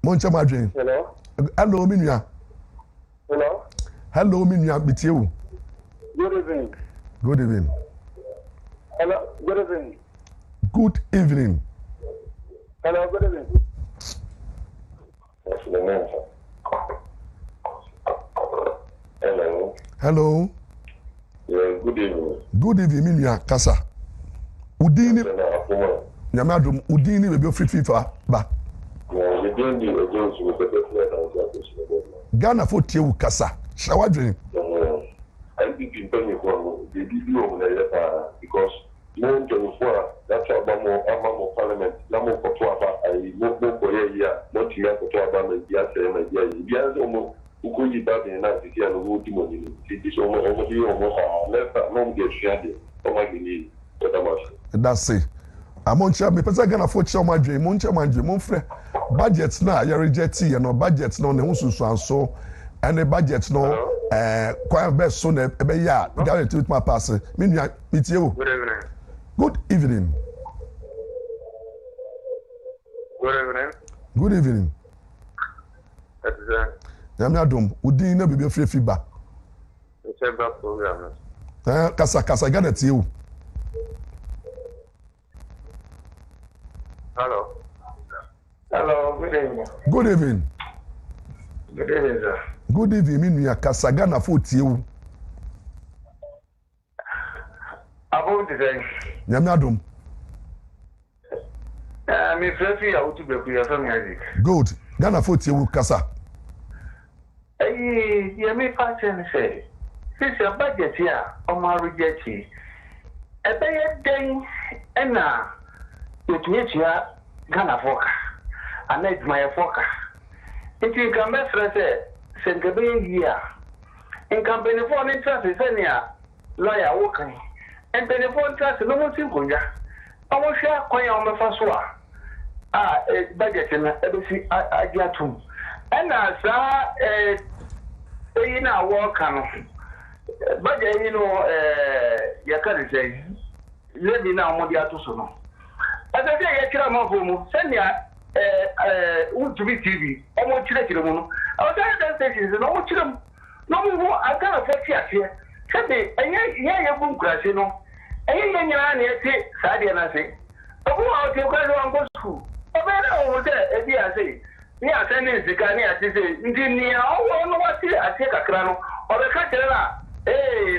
Monchamadrin. Hello. Hello, Minya. Hello. Hello, Minya, with you. Good evening. Good evening. Hello. Good evening. Good evening. Hello. Good evening. Hello. Hello. Yeah, good evening. Good evening, Minya Kasa. Udini. Nyamadum, Udini will be free ba. Ghana for Tiu Kasa. Shawadrin. I think in Penny for the video because no 24, that's Abrabo Parliament, Namo for Tuaba, I no for a year, not here for Tuaba, and Yasa, almost who could that in that city and Wontumi. It is almost left at home get shared. Oh my God, That's it. Amoncha me pesa Ghana for Chamadrin, Monfre. Budgets na ya reject you know budgets no ne hususu anso and the budget no quite best so na ebe ya Ghana to my pass me nua metie wo. Good evening. Good evening. Good evening. Good evening. Yami adom udin na bibi free ba. Nsem ba program. Kasa Ghana tie wo. Hello. Hello. Good evening. Good evening. Good evening, sir. Good evening me nua Kasa Ghana for tie wo. About the thing. Yami adom. Me free ya utu be kuya so music. Good. Ghana for tie wo Kasa. You may pattern say. Since your budget here, or my reject it. A better day, and now, it means you are Ghana Foka. I made my Foka. If you can make friends, send a baby here. In company for interest is any lawyer working. And the phone trust no one simple. I will share quite on the first one. Budget in ABC, I get to. And as in our work, but you know, you can't say, let me now, Modia to Sono. As I say, I come home, send me Wontumi TV, almost children. I was at that station, no more children. No more, I can't affect here. Sunday, and yeah, boom crash, you know. And you Sadia, and I say, oh, I'll take one go school. Oh, over there, as I say. Yeah, sending the Ghana, I say, India, oh, no, what I take a crown or a catcher.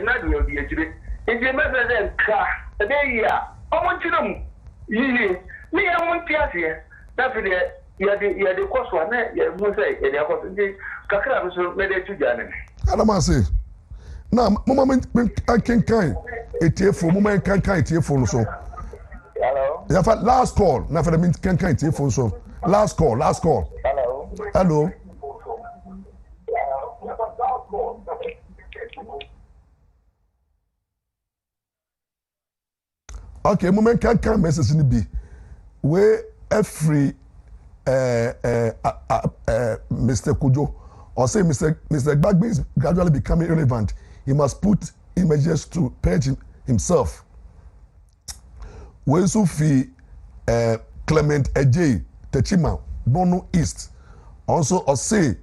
Not will be a If you measure them, a day, I want you to me, I want to here. That's it. You are the cost one, you must say, and you have to Kakra, so made it to Janet. Adamasi. Now, moment I can kind it here for moment can kind here for so. Hello. Yeah, for last call. Now for the minute can kind here for so. Last call. Hello. Hello. Okay, moment can message in the B. Where every Mr. Kujo or say Mr. Gbagbe is gradually becoming irrelevant. He must put images to purge himself. When Sophie Clement Ejay Techima Bono East also say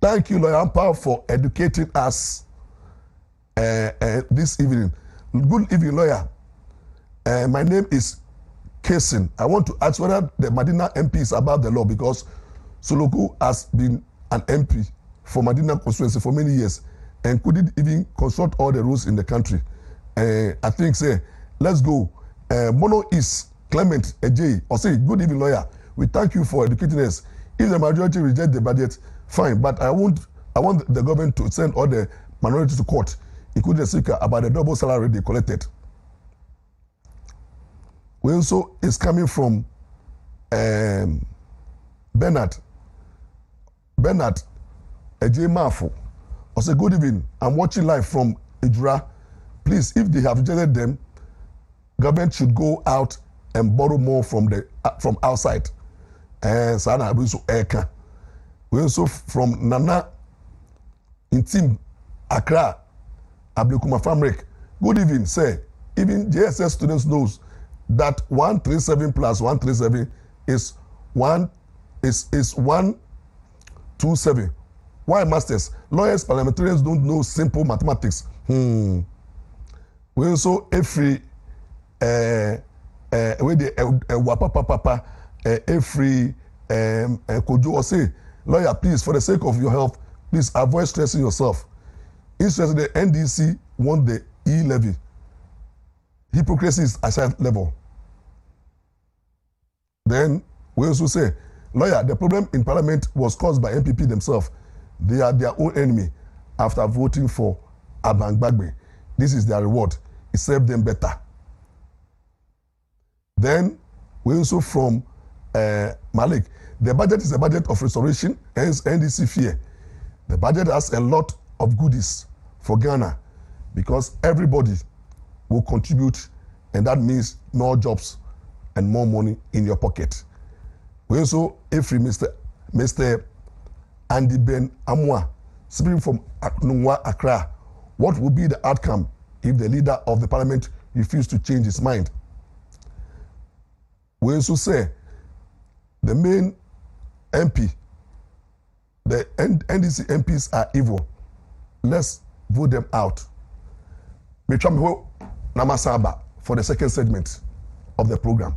thank you Lawyer Ampaw for educating us this evening. Good evening, lawyer. My name is Kasin. I want to ask whether the Medina MP is about the law because Soloku has been an MP for Medina constituency for many years and couldn't even consult all the rules in the country. I think say let's go. Mono is Clement Ejay or say good evening, lawyer. We thank you for educating us. If the majority reject the budget, fine. But I want the government to send all the minorities to court, including the speaker, about the double salary they collected. We also is coming from Bernard Ejay Mafo. I say good evening. I'm watching live from Ijura. Please, if they have rejected them, government should go out and borrow more from outside. Sana Abisu Eka. We also from Nana Nsem Accra Ablekuma Famrek. Good evening, sir. Even JSS students knows that 137 plus 137 is 127. Why masters? Lawyers, parliamentarians don't know simple mathematics. We also every every Kojo or say, lawyer, please, for the sake of your health, please avoid stressing yourself. Instead, the NDC won the E-levy. Hypocrisy is at that level. Then we also say, lawyer, the problem in parliament was caused by MPP themselves. They are their own enemy after voting for Gbagbe. This is their reward. It served them better. Then we also from Malik. The budget is a budget of restoration, hence NDC fear. The budget has a lot of goodies for Ghana because everybody will contribute, and that means more jobs and more money in your pocket. We also, every Mr. Andy Ben Amwa, speaking from Nungwa Accra, what will be the outcome if the leader of the parliament refuses to change his mind? We also say the main MP, the NDC MPs are evil. Let's vote them out. Mitramho Namasaba for the second segment of the program.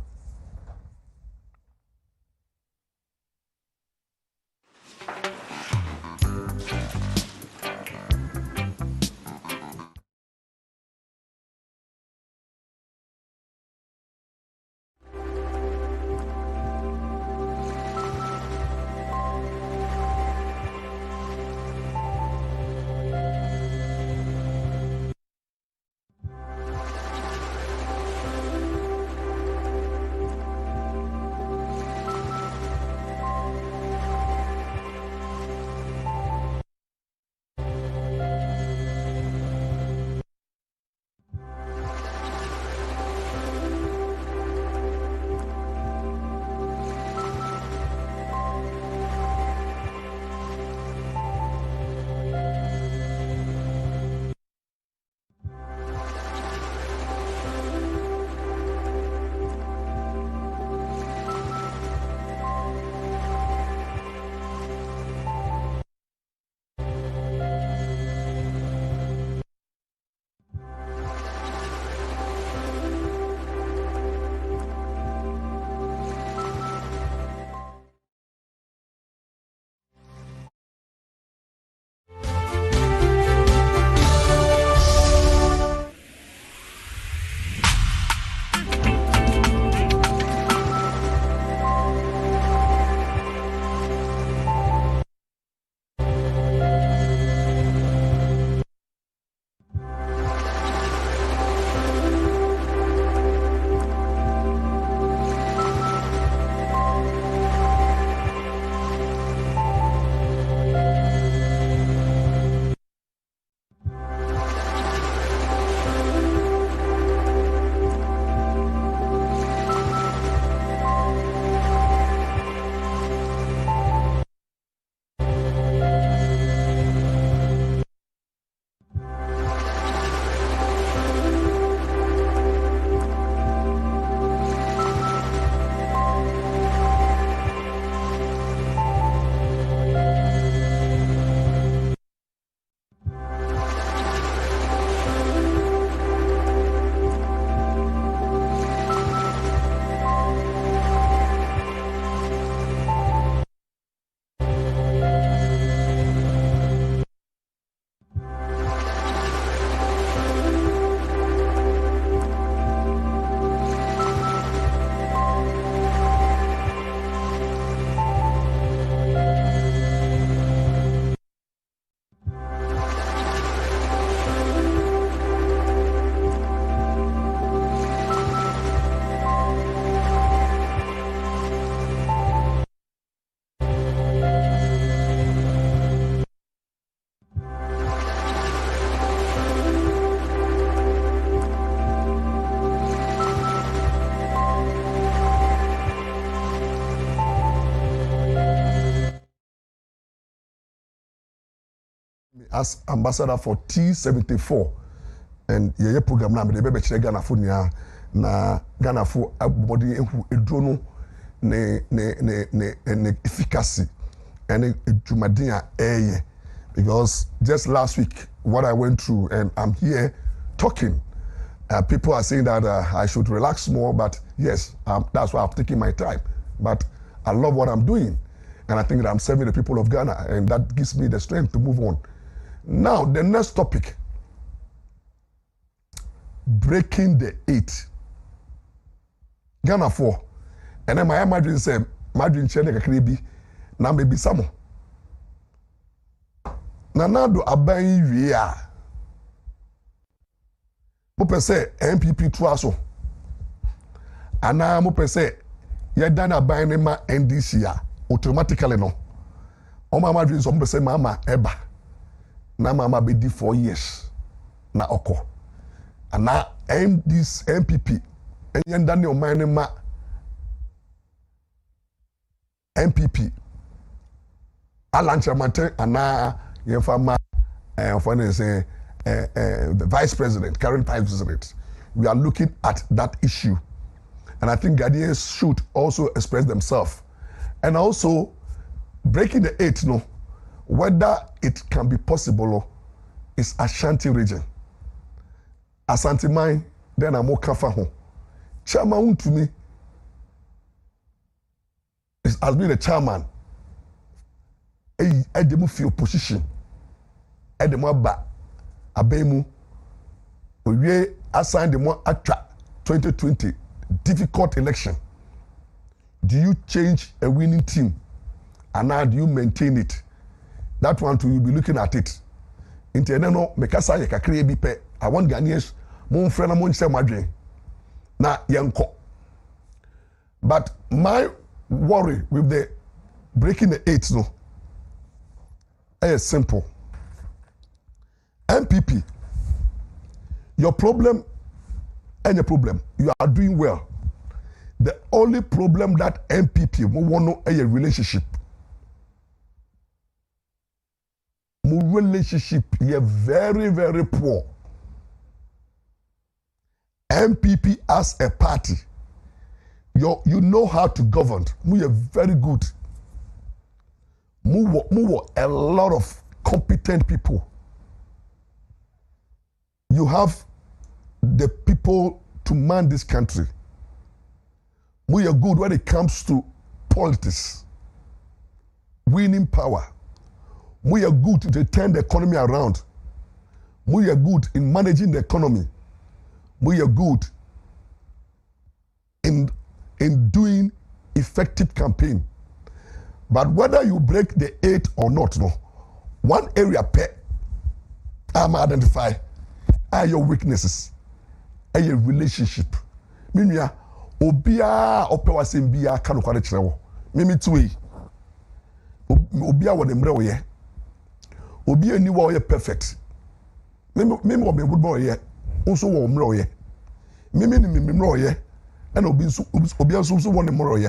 as ambassador for T74 and ye program na me de be chere Ghana fo nia na Ghana fo abodi ehu eduro no ne efficacy and edumadin a eye because just last week what I went through and I'm here talking. People are saying that I should relax more, but yes, that's why I'm taking my time. But I love what I'm doing, and I think that I'm serving the people of Ghana, and that gives me the strength to move on. Now, the next topic, breaking the 8. Ghana 4. And then my imagine say, imagine chene kakribi, na maybe samo. Na nado abayi wiya. Mo pese MPP to aso. Ana mo pese yedana ban ne ma NDC a automatically no. O mama dream so mo pese mama eba. Na mama be di 4 years na oko. Ana this MPP yenda ne o man ne ma MPP Alanchamanten ana yemfa ma for say the vice president, current vice president. We are looking at that issue. And I think Ghanaians should also express themselves. And also, breaking the 8, no, whether it can be possible is Ashanti region. Asante mine, then I'm more kafa. Chairman Wontumi has been a chairman. I didn't feel position. I didn't back. Abemu, we assigned the more attra 2020 difficult election. Do you change a winning team, and now do you maintain it? That one too, you'll be looking at it. Interneno mekasa ye kakre bi pe. I want Ghanaians mon friend mon say madwen na yenko. But my worry with the breaking the 8 no is simple. MPP, your problem and your problem, you are doing well. The only problem that MPP want a relationship. My relationship is very, very poor. MPP as a party, you know how to govern. We are very good. We a lot of competent people. You have the people to man this country. We are good when it comes to politics, winning power. We are good to turn the economy around. We are good in managing the economy. We are good in doing effective campaign. But whether you break the 8 or not, no, one area I'm identify are your weaknesses, are your relationship. Mimia, obia opewasem bia kanu kware kire wo. Mimi tuwe. Obia wo Mmra wo ye. Obia ni wo ye perfect. Mimi wo me good boy ye. Unso wo Mmra wo ye. Mimi ni Mmra wo ye. And obia so wo Mmra wo ye.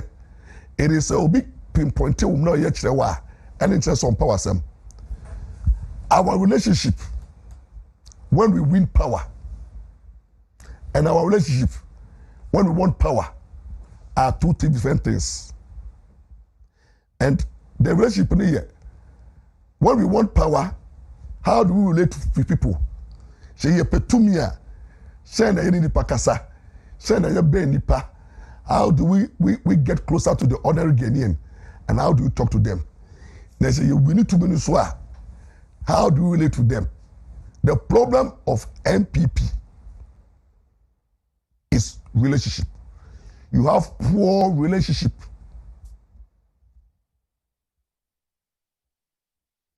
It is a big pinpoint wo Mmra wo ye kire wo a. And it's some power sem. Our relationship, when we win power, and our relationship, when we want power, are two different things. And the relationship here, when we want power, how do we relate to people? She ye petumia, she na yeni nipa kasa, she na ye be nipa. How do we get closer to the ordinary Ghanaian, and how do we talk to them? They say we need to be nuswa. How do we relate to them? The problem of MPP is relationship. You have poor relationship.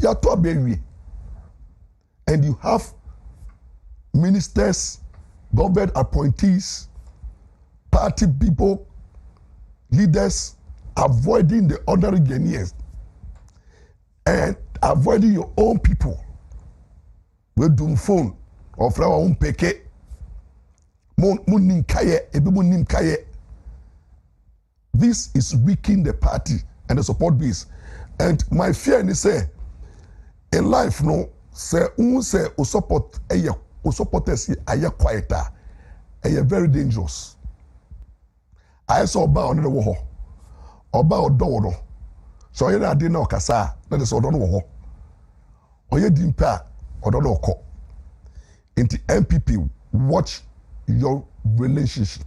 You are too baby, and you have ministers, government appointees, party people, leaders avoiding the ordinary Ghanaians and avoiding your own people. We do phone or flower own peke. This is weakening the party and the support base. And my fear is say, in life, no, say o support o supporters aye quieter very dangerous. I saw oba on the wo oba odo no so you na dey na okasa na dey so odo no wo ho oye dimpa odo no ko into MPP. Watch your relationship.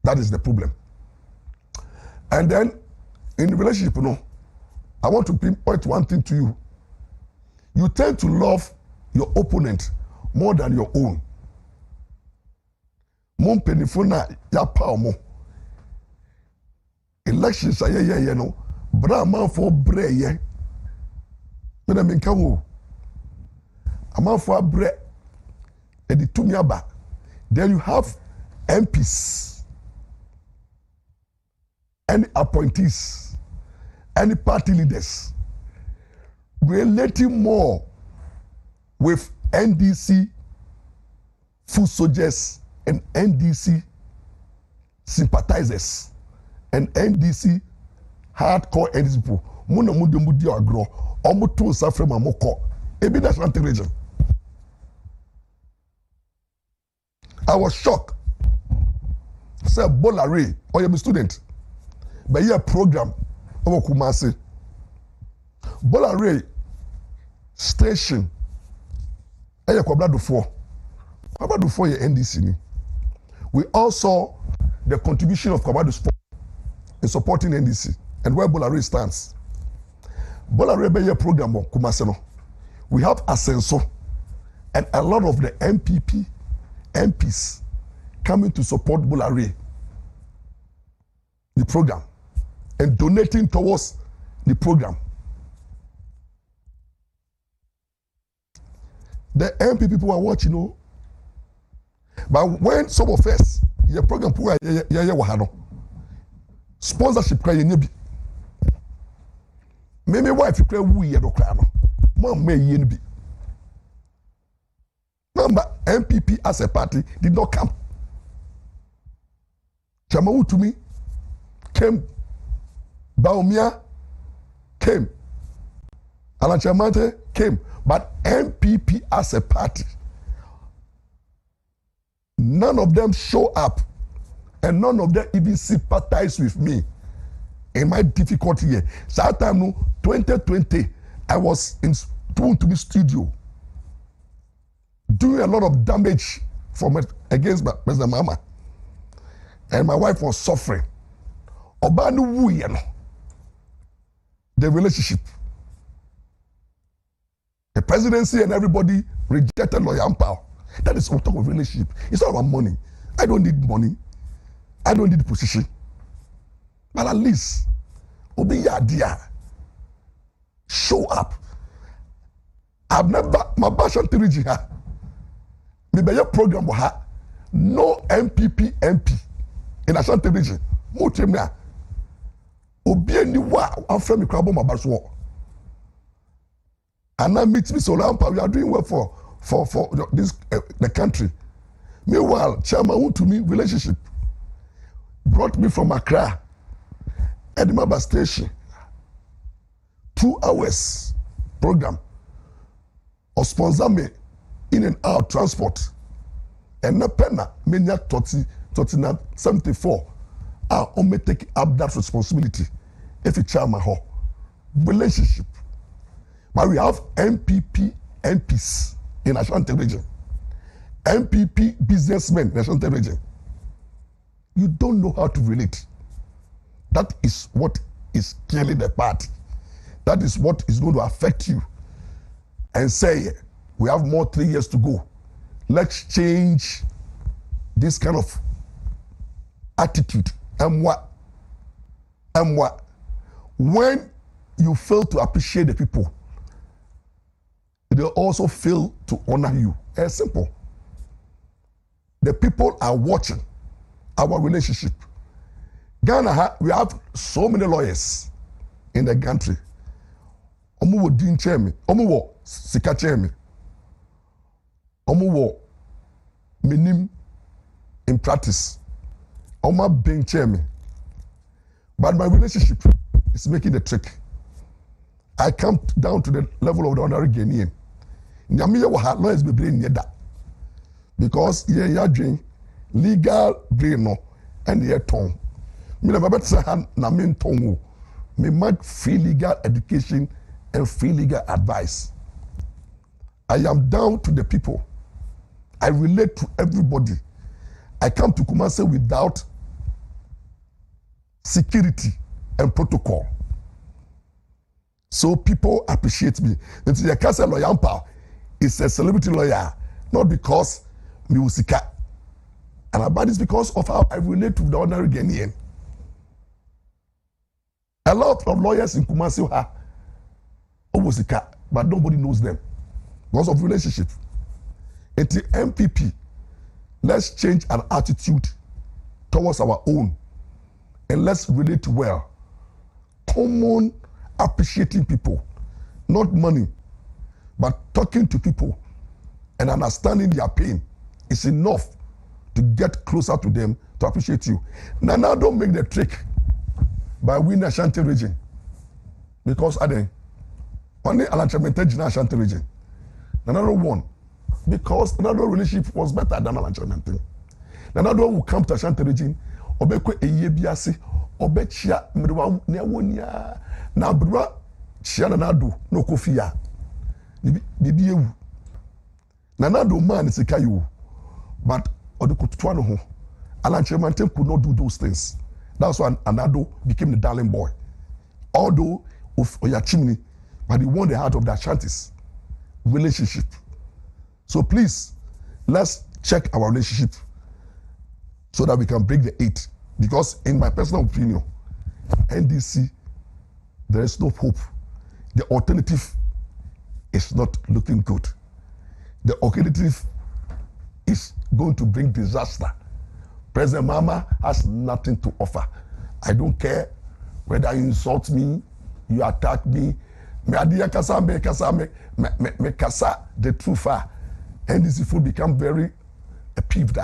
That is the problem. And then in the relationship, you know, I want to pinpoint one thing to you. You tend to love your opponent more than your own. Mon penifona ya pa mo. Elections are ye no. Bra man for bre ye. Mena minka wo. Aman for bre editumiaba. Then you have MPs, any appointees, any party leaders relating more with NDC foot soldiers and NDC sympathizers and NDC hardcore NDC people. Muna mudi agro. Omu tu safre mamoko. Ebi national region. I was shocked. Say Bolare, or you're a student, but you're a program of Kumasi. Bolare station. You're Kwabrado 4. Kwabrado 4 is NDC. We all saw the contribution of Kwabrado 4 in supporting NDC and where Bolare stands. Bolare be a program of Kumasi. We have Asenso and a lot of the MPs coming to support Bolare, the program, and donating towards the program. The MP people are watching, you know. But when some of us, your program, sponsorship, maybe wife you cry we no cry no, mom may yen be. Remember, MPP as a party did not come. Wontumi came. Baumia came. Alan Chamate came. But MPP as a party, none of them show up. And none of them even sympathize with me in my difficult year. So that time, 2020, I was in Wontumi studio doing a lot of damage against President Mama. And my wife was suffering. Obanu Wuyeno. The relationship. The presidency and everybody rejected Lawyer Ampaw. That is on top of relationship. It's not about money. I don't need money. I don't need position. But at least, Obi Yadia, show up. I've never, my passion to reach her. Maybe your program will have no MP in Ashanti region. Motemia. Obi any wa after me crabo my baswo. And now meet me so Lampa, we are doing well for this the country. Meanwhile, Chairman Wontumi relationship brought me from Accra, Edinburgh Station, 2 hours program, or sponsor me in and out transport. And na penna menya 74. I only take up that responsibility if it's chairman ho. Relationship. But we have MPs in Ashanti region. MPP businessmen in Ashanti region. You don't know how to relate. That is what is killing the party. That is what is going to affect you. And say, we have more 3 years to go. Let's change this kind of attitude. And what? When you fail to appreciate the people, they also fail to honor you. It's simple. The people are watching our relationship. Ghana, we have so many lawyers in the country. Omu wo din chairman, omu wo sika chairman, omu wo minim in practice, omu being chairman. But my relationship is making the trick. I come down to the level of the ordinary Ghanaian. Nyamiya wa ha lawyers be brain nyeda. Because ye dream legal brain no and ye tongue. Me na babet say na me tongue. Me make free legal education and free legal advice. I am down to the people. I relate to everybody. I come to Kumasi without security and protocol. So people appreciate me. The Castle Lawyer Ampaw is a celebrity lawyer, not because me usika. And about this because of how I relate to the ordinary Ghanaian. A lot of lawyers in Kumasi are Obosika, but nobody knows them because of relationship. At the MPP, let's change our attitude towards our own and let's relate well. Common appreciating people, not money, but talking to people and understanding their pain is enough to get closer to them to appreciate you. Now don't make the trick by winning Ashanti region because only Alanchamente in Ashanti region. Another one because another relationship was better than Alanchamente. Another one will come to Ashanti region obekwe eyebiase obechia mrewa newonia na bro chia na do no kofia bibi ewu na do man sika you but odekotuwa no ho Alanchamente could not do those things. That's why Anado became the darling boy. Although of Oya Chimney, but he won the heart of the Ashantis relationship. So please, let's check our relationship so that we can break the 8. Because in my personal opinion, NDC, there is no hope. The alternative is not looking good. The alternative is going to bring disaster. President Mama has nothing to offer. I don't care whether you insult me, you attack me. Me kasa the truth. And these people become very peeved.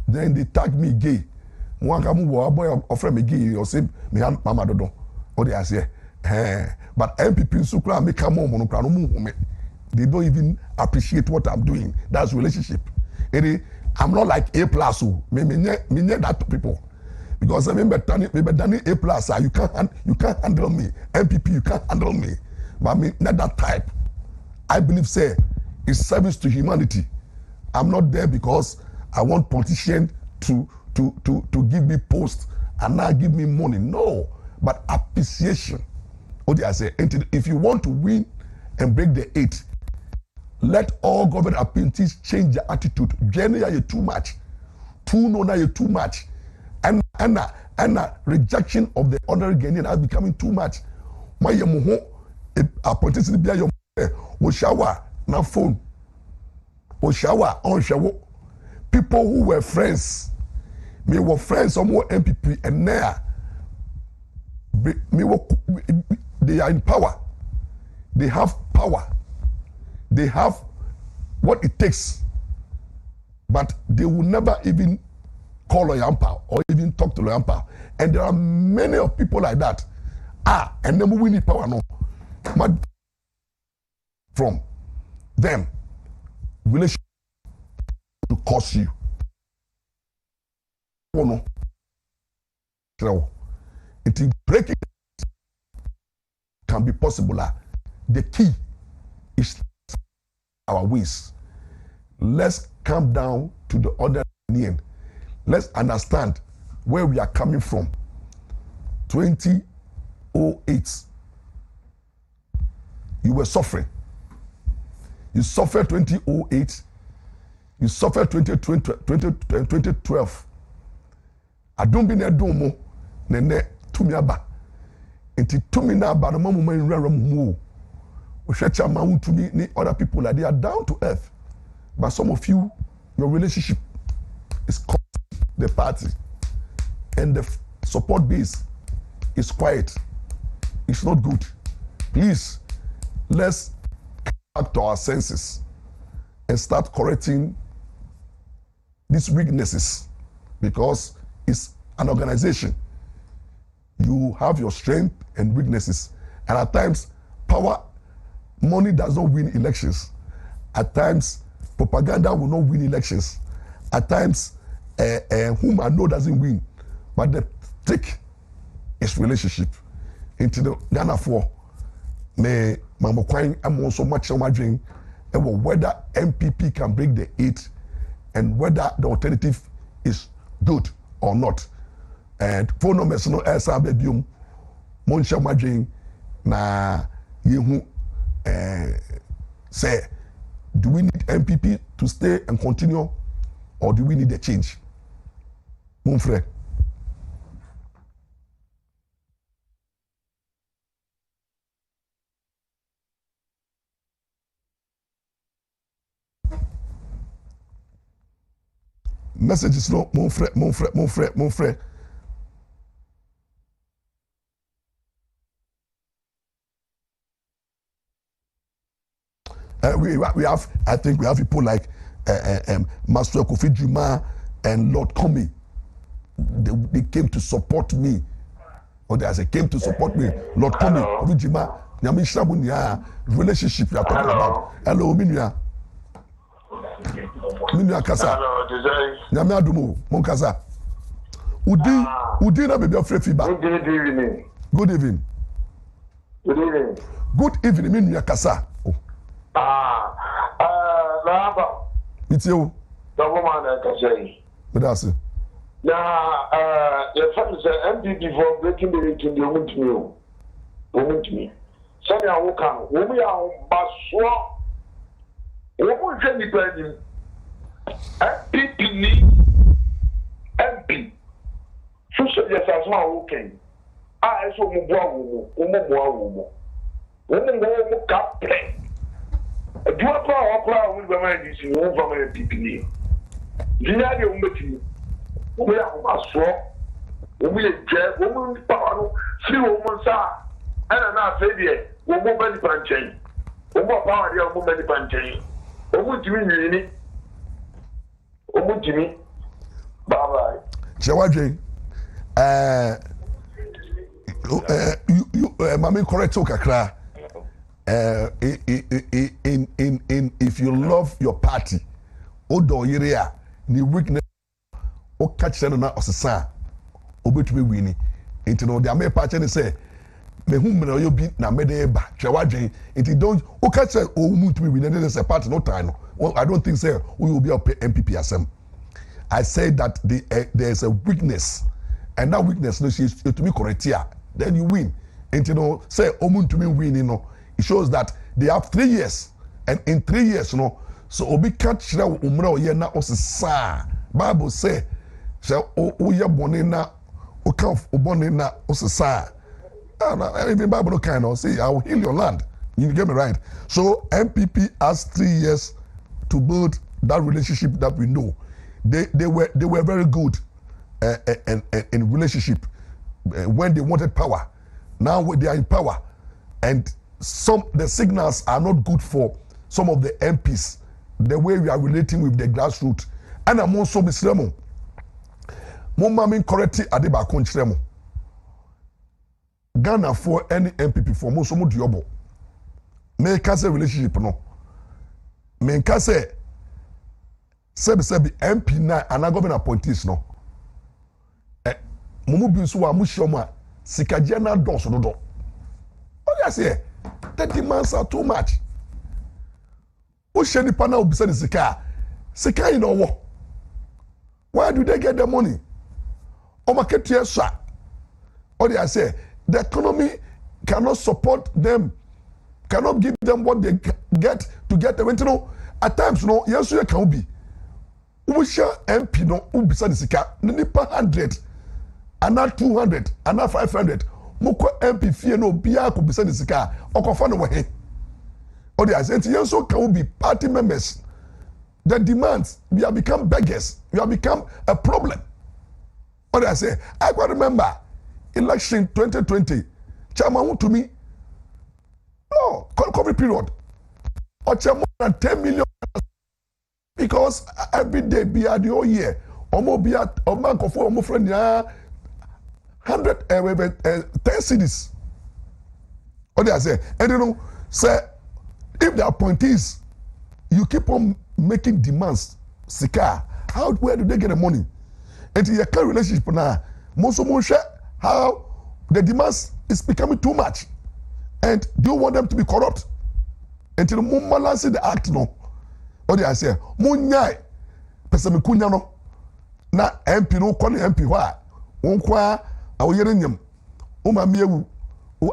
Then they tag me gay. One boy offer me gay or say me mama dodo. What they say? But MPP Sukra make come on. They don't even appreciate what I'm doing. That's relationship. I'm not like A+. Me that people. Because I remember Dani A+, you can't handle me. MPP, you can't handle me. But me not that type. I believe say it's service to humanity. I'm not there because I want politicians to give me post and now give me money. No, but appreciation. What did I say? If you want to win and break the 8, let all government appointees change their attitude. Generally, you're too much. You're too much. And rejection of the ordinary Ghanaian is becoming too much. My yamuho appointees in the Oshawa na phone. Oshawa on shawo. People who were friends, me were friends of more MPP and now they are in power. They have power. They have what it takes, but they will never even call Lawyer Ampaw or even talk to Lawyer Ampaw. And there are many of people like that. And then we need power no. From them, relationship to cost you. It breaking can be possible. The key is our ways. Let's come down to the other end. Let's understand where we are coming from. 2008, you were suffering. You suffered 2008. You suffered 2012. I don't be near domo. Nene tumiaba. Enti tumi na ba no mamu man rara mu. Wontumi other people like they are down to earth. But some of you, your relationship is costing the party. And the support base is quiet. It's not good. Please, let's come back to our senses and start correcting these weaknesses because it's an organization. You have your strength and weaknesses. And at times, power, money does not win elections. At times, propaganda will not win elections. At times, whom I know doesn't win. But the trick is relationship. Into the Ghana for me, Mama Kwang, I'm also much on my dream. Whether MPP can break the 8 and whether the alternative is good or not. And phone numbers no esa babyum Monsha Madrin na yehu say, do we need MPP to stay and continue or do we need a change? Mon frère. Messages no, mon frère. We have, I think we have people like Master Kofi Juma and Lord Comey. They came to support me. Or they came to support me. Lord Comey, Kofi Juma, Nyamishabunya, relationship you are talking about. Hello, Minya. Minya Kasa. Nyame Adumo, Mon Kasa. Udi na baby of feedback. Good evening. Good evening. Good evening. Good evening, Minya Kasa. Lava. It's you. The woman can say. But that's it. Now, your friend is MPP for breaking the rating. You want me? Want me? Send your work on. We are Baswa. We will send the president. MPP ni MP. So yes, as well okay. I so mubwa wumo. Wumo kapre. Do you apply with the man is you from a PPE? Dia de umeti. We are Baswa. We are Jeff. We power. See woman sa. And na say there. We mo bani panchen. We mo power there. We mo bani panchen. We mo timi ni. Jimmy, bye bye. Chawadje, Mami correct kakra. In if you love your party, odo yerea ni weakness o catch them na osesa obetumi wini. Into no the party ni say me hu me no bi na me dey ba. Chawadje, it don't o catch o mutumi wini dey say party no time no. Well, I don't think say we will be a MPP asem. I say that there is a weakness, and that weakness, no, she is to be correct here. Then you win. And you know, say Omun to me win, you know, it shows that they have 3 years, and in 3 years, you know, so Obi catch na Mmra ye na osisa. Bible say, oye bonina, okaf obonina osisa. Even Bible no kind of say I will heal your land. You get me right. So MPP has 3 years to build that relationship that we know. They were very good in relationship when they wanted power. Now they are in power, and the signals are not good for some of the MPs. The way we are relating with the grassroots, and I'm also Mislemo. Mama min correcti adeba konchiremo. Ghana for any MPP for most of diobo. Me kase relationship no. Me kase sebi MP na ana government appointees no. Mumu bi nso wa mushoma sikaje na doso dodo. What you say? The demands are too much. O she nipa na obisa ni sika you know what? Why do they get the money? O market sha. What do I say? The economy cannot support them, cannot give them what they get to get them. You know, at times, no, yes, you can be. Ubisha MP no ubisa ni sika nipa 100, ana 200, ana 500. Moko MP fie no biya ko bisa ni sika okofa no wahe. Or the asset yes so can be party members. The demands we have become beggars. We have become a problem. What I say, I can remember election 2020. Chairman Wontumi. No, COVID period. Or more than 10 million. Because every day be at the whole year. Omo be at a man of omo friend 10 cities. What I say, and you know, say if the appointees, you keep on making demands, sika, where do they get the money? And in your current relationship now, most of them share how the demands is becoming too much, and do you want them to be corrupt? Until the balance the act no. What I say, munyai, person kunya no, na MP no koni MP wa, unkwa awoyerenyam, umamiewu,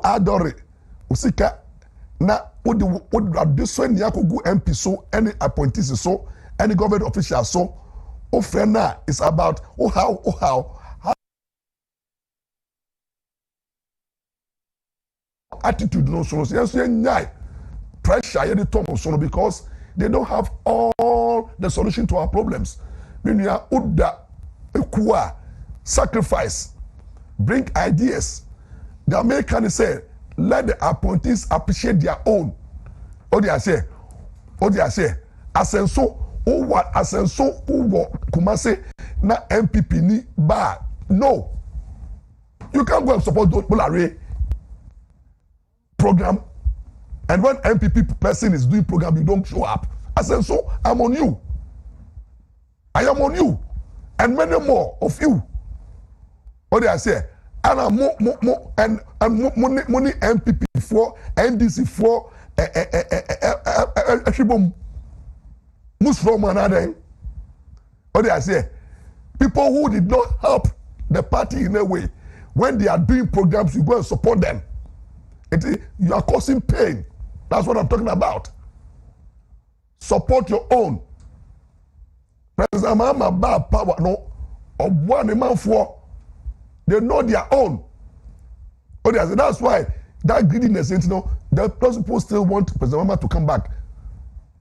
adore, usika na odi so ni akogu MP so any appointees so any government official so o friend na is about how attitude no so yes nyai pressure you the tom so because they don't have all the solution to our problems. When you are uda ekua sacrifice bring ideas. The Americans say let the appointees appreciate their own. What they say asenso uwo kumase na MPP ni ba. No, you can't go and support those Bolare program, and when MPP person is doing program you don't show up. Asenso, I'm on you. I am on you, and many more of you. What they say, and I'm more and money MPP for NDC for Shibum Muslim another. What they say, people who did not help the party in a way, when they are doing programs, you go and support them. You are causing pain. That's what I'm talking about. Support your own. President Mahama bad power no or one man for. They know their own. Oh, that's why that greediness, you know, the people still want President Mahama to come back.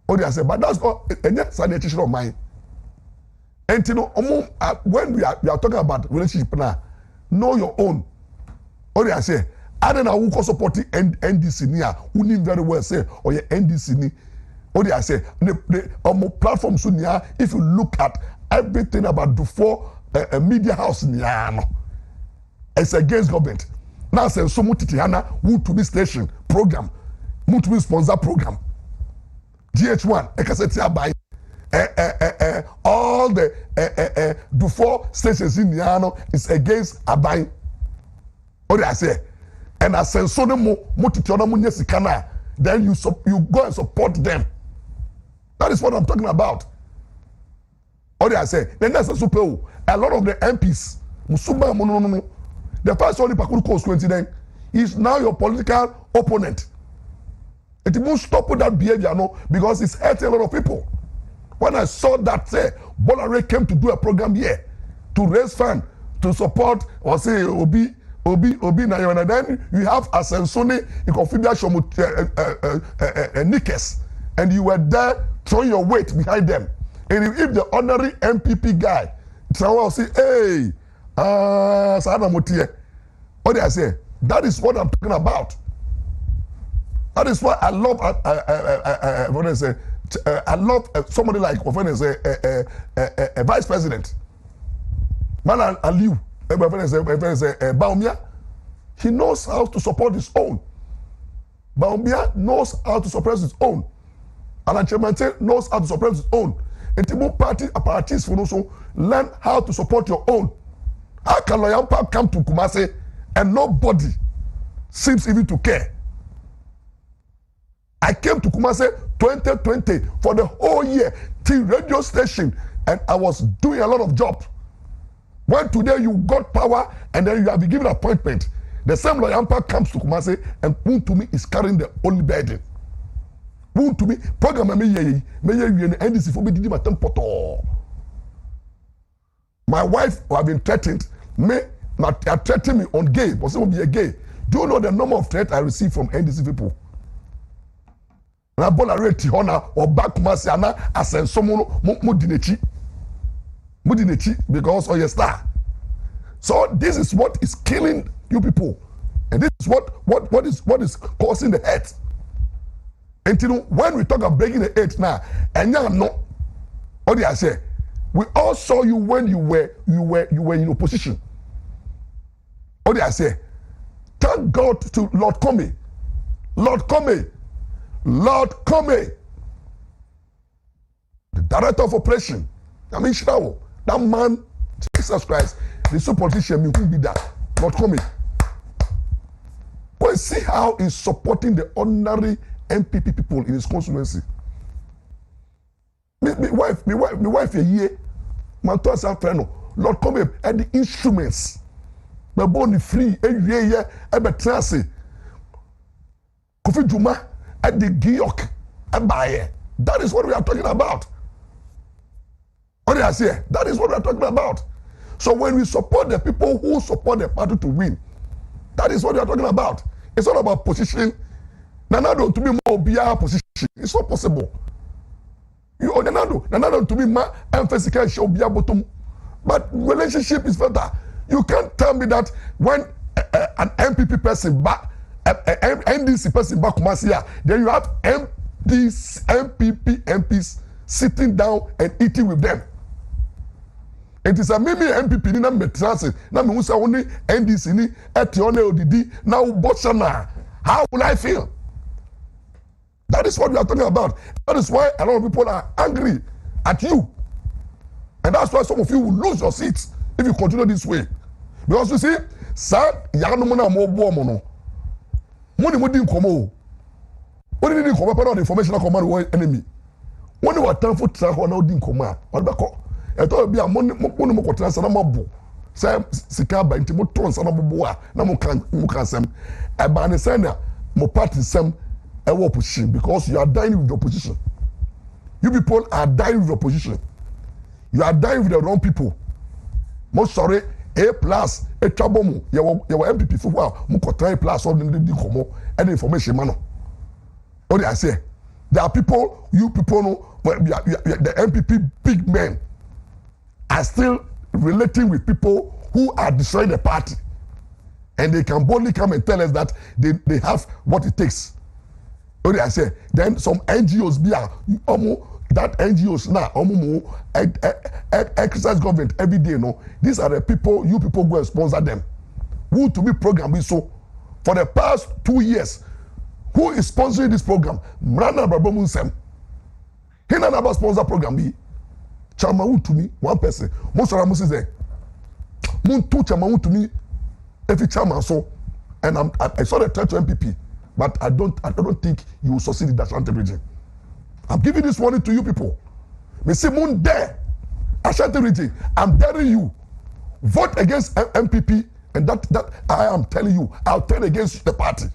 Oh, they say, but that's not a sanitation of mine. And you know, when we are talking about relationship now, know your own. Oh, they say, I don't know who support NDC near, who need very well say, or your NDC ni. Oh, they say, the platform soon near, if you look at everything about before a media house near, it's against government. Now say so much Titiana, Wontumi station program, Wontumi sponsor program. GH1, Ekaseti buy all the before stations in Niano is against Abai. What do I say? And I say so no then you go and support them. That is what I'm talking about. What do I say? Then that's a super. A lot of the MPs, Musuma no. The first only Pakuru Coast 20 then is now your political opponent. It won't stop with that behavior, no, because it's hurting a lot of people. When I saw that, say, Bolare came to do a program here to raise funds to support or say Obi Nayana, then you have Asensone, you can feel Nickers, and you were there throwing your weight behind them. And if the honorary MPP guy, someone will say, hey, Sada Motie, what did I say? That is what I'm talking about. That is why I love what I say. I love somebody like what I say a vice president, Man Aliu. Baumia, he knows how to support his own. Baumia knows how to suppress his own. Alan Chemante knows how to suppress his own. And Timu party apparatus for also learn how to support your own. How can Loyampa come to Kumasi and nobody seems even to care? I came to Kumasi 2020 for the whole year till radio station, and I was doing a lot of jobs. When today you got power and then you have been given appointment, the same Loyampa comes to Kumasi and Wontumi is carrying the only burden. Wontumi program me NDC for me did my tempo. My wife who have been threatened, threatened me on gay, was it will be a gay. Do you know the number of threats I receive from NDC people? Na Bolare Tihona or back Masiana Asensomo Mudinechi because of your star. So this is what is killing you people, and this is what is causing the hurt. Until when we talk of breaking the hate now, and now no, what do I say? We all saw you when you were in opposition. What do I say? Thank God to Lord Comey. Lord Comey, the director of operation. I mean, that man, Jesus Christ, the super politician, who be that? Lord Comey. Go and see how he's supporting the ordinary MPP people in his constituency. My wife a year, my thoughts are friend. Lord Comey had the instruments. My body free, every year, every trance. Kofi Juma at the Giyok, Abaye. That is what we are talking about. What do I say? That is what we are talking about. So when we support the people who support the party to win, that is what we are talking about. It's not about position. Nanado to be more BR position. It's not possible. You Nanado to be more emphasis show BR bottom. But relationship is better. You can't tell me that when an MPP person back, NDC person back Kumasi, then you have MPP MPs sitting down and eating with them. It is a maybe MPP ni na metrance na me husa only NDC ni etione odidi na ubochana. How will I feel? That is what we are talking about. That is why a lot of people are angry at you. And that's why some of you will lose your seats if you continue this way. Because you see, sir, yanu mona mo bo mo no. Mo ni mo din komo. What did you come up on the information command one enemy? When you were time for track or no din command, what back? I thought be a money mo ko transfer na mabo. Say sika ba nti mo ton sa na bobo a na mo kan sem. E ba ne say na mo party sem e wo opposition because you are dying with the opposition. You people are dying with the opposition. You are dying with the wrong people. Mo sorry A plus a trouble mu. You MPP for wow. Mo ko try plus all the komo and information man. What do I say? There are people, you people know, the MPP big men are still relating with people who are destroying the party. And they can boldly come and tell us that they have what it takes. What do I say? Then some NGOs be that NGOs now, exercise government every day, no. These are the people, you people go and sponsor them. Who to be programmed so for the past 2 years. Who is sponsoring this program? Mmra na Abrabo Nsem. He na never sponsor program be. Chama Wontumi, one person. Most of them say, Muntu Chama Wontumi, every chama so. And I saw the threat to MPP, but I don't think you will succeed in that Ashanti region. I'm giving this warning to you people. Me say Mun there, Ashanti region. I'm daring you, vote against MPP, and that I am telling you, I'll turn against the party.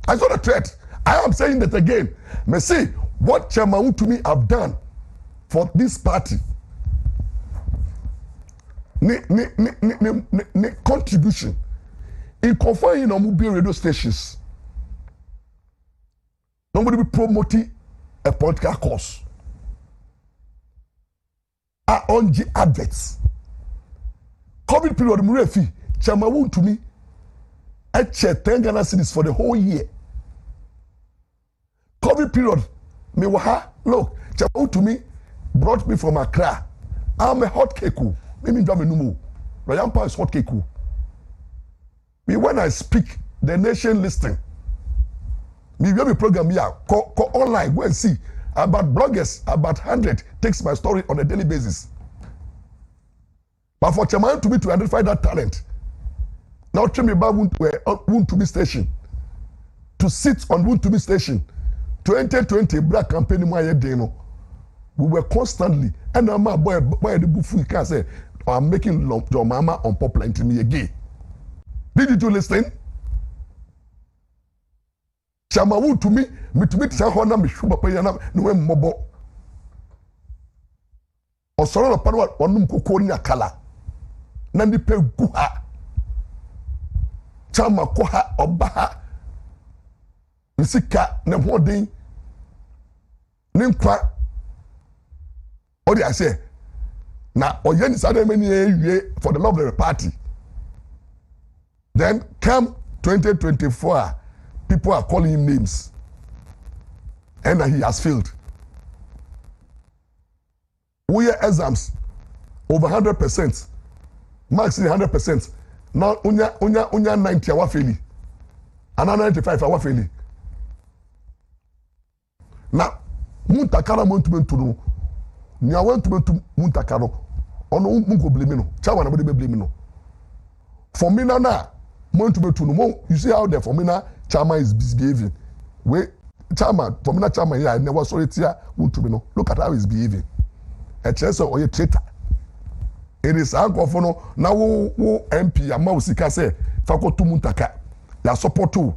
I saw the threat. I am saying that again. Me see what Chairman Wontumi have done for this party. Ne contribution in confining on mobile radio stations. Nobody be promoting a political cause. On the adverts. COVID period, Murefi, Chairman Wontumi, I checked 10 Ghana cedis for the whole year. COVID period, me waha, look, Chairman Wontumi brought me from Accra. I'm a hot cake. Maybe Dame Numu. Maurice Ampaw is hot cake. Me when I speak, the nation listening. Me will be program here. Go online, go and see about bloggers, about 100 takes my story on a daily basis. But for Chairman to identify that talent, now tell me about Wontumi station. To sit on Wontumi station, 2020 black campaign we were constantly, and I'm boy the bufu can say, I'm making your mama unpopular into me again. Did you listen? Chairman Wontumi, me to meet Sahona, me shuba payana, no mobo. Or sorrow of Panwa, one Kukonia Kala. Nandi pe guha. Chama koha obaha. Nisika ne holding. Ninkwa. What do I say? Now, Oyen is other many for the love of the party. Then come 2024, people are calling him names. And he has failed. We have exams over 100%. Marks 100%. Now, unya 90 awa faili. Another 95 awa faili. na muntakara montumentu no nia wantumentu muntakara ono munko blame no chairman na be blame no for me na montumentu no you see how the for me na chairman is behaving we chairman for me na chairman here I never saw it here montumi no look at how he's behaving a chance or a traitor it is uncle for no na wo MP ama usika say fakotu muntaka ya support to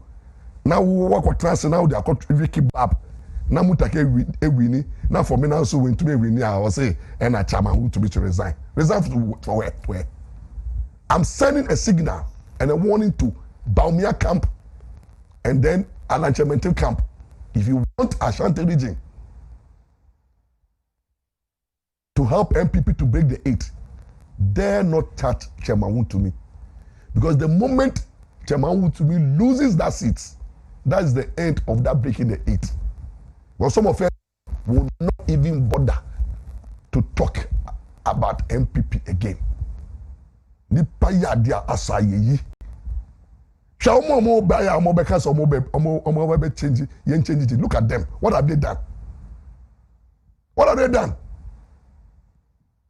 na wo wako trans na wo dey Ricky Bab na muntaka ewini na for me na so when to be ewini I was say and a chairman to be to resign for where I'm sending a signal and a warning to Baumia camp and then Alanchemental camp. If you want Ashanti region to help MPP to break the 8, dare not touch Chairman Wontumi. Because the moment Chairman Wontumi loses that seat, that is the end of that breaking the 8. Well, some of them will not even bother to talk about MPP again. Nipa ya dia asayeyi. Shall more buy a more because or more change yen change it. Look at them. What have they done? What have they done?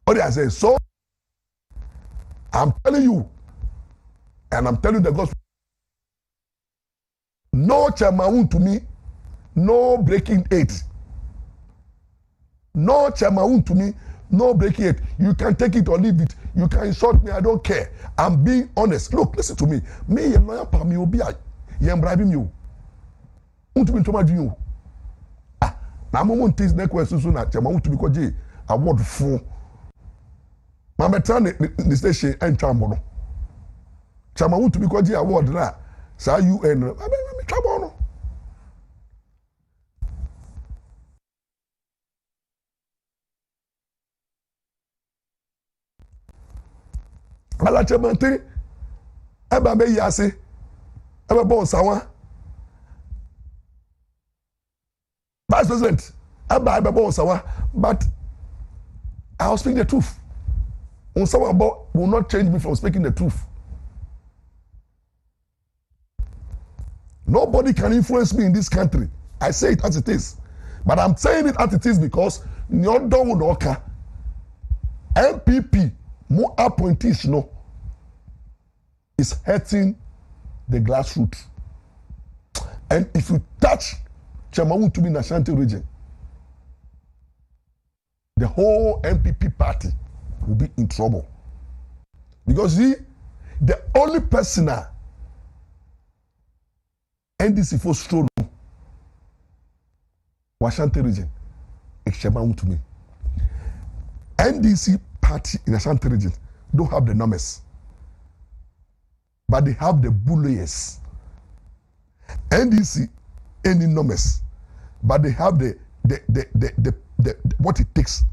What I say, so I'm telling you, and I'm telling the gospel, no Chairman Wontumi, no breaking 8. No Chairman Wontumi, no breaking 8. You can take it or leave it. You can insult me, I don't care. I'm being honest. Look, listen to me. Me, I'm not para me obi a yem bribing you. Wontumi to my you. Ah, na mo montis na question so na Chairman Wontumi ko je award for. Ma metan the station entwa mo no. Chairman Wontumi ko je award na sa UN no. Me twa no. Alachemente eba be yase eba bon sawa Vice President eba bon sawa but I will speak the truth. On sawa about will not change me from speaking the truth. Nobody can influence me in this country. I say it as it is. But I'm saying it as it is because Nyodo Wonoka MPP more appointees no is hurting the grassroots. And if you touch Chairman Wontumi in Ashanti region, the whole MPP party will be in trouble. Because the only person NDC for strong Ashanti region is Chairman Wontumi. NDC party in Ashanti region don't have the numbers, but they have the bullies. NDC any numbers, but they have the what it takes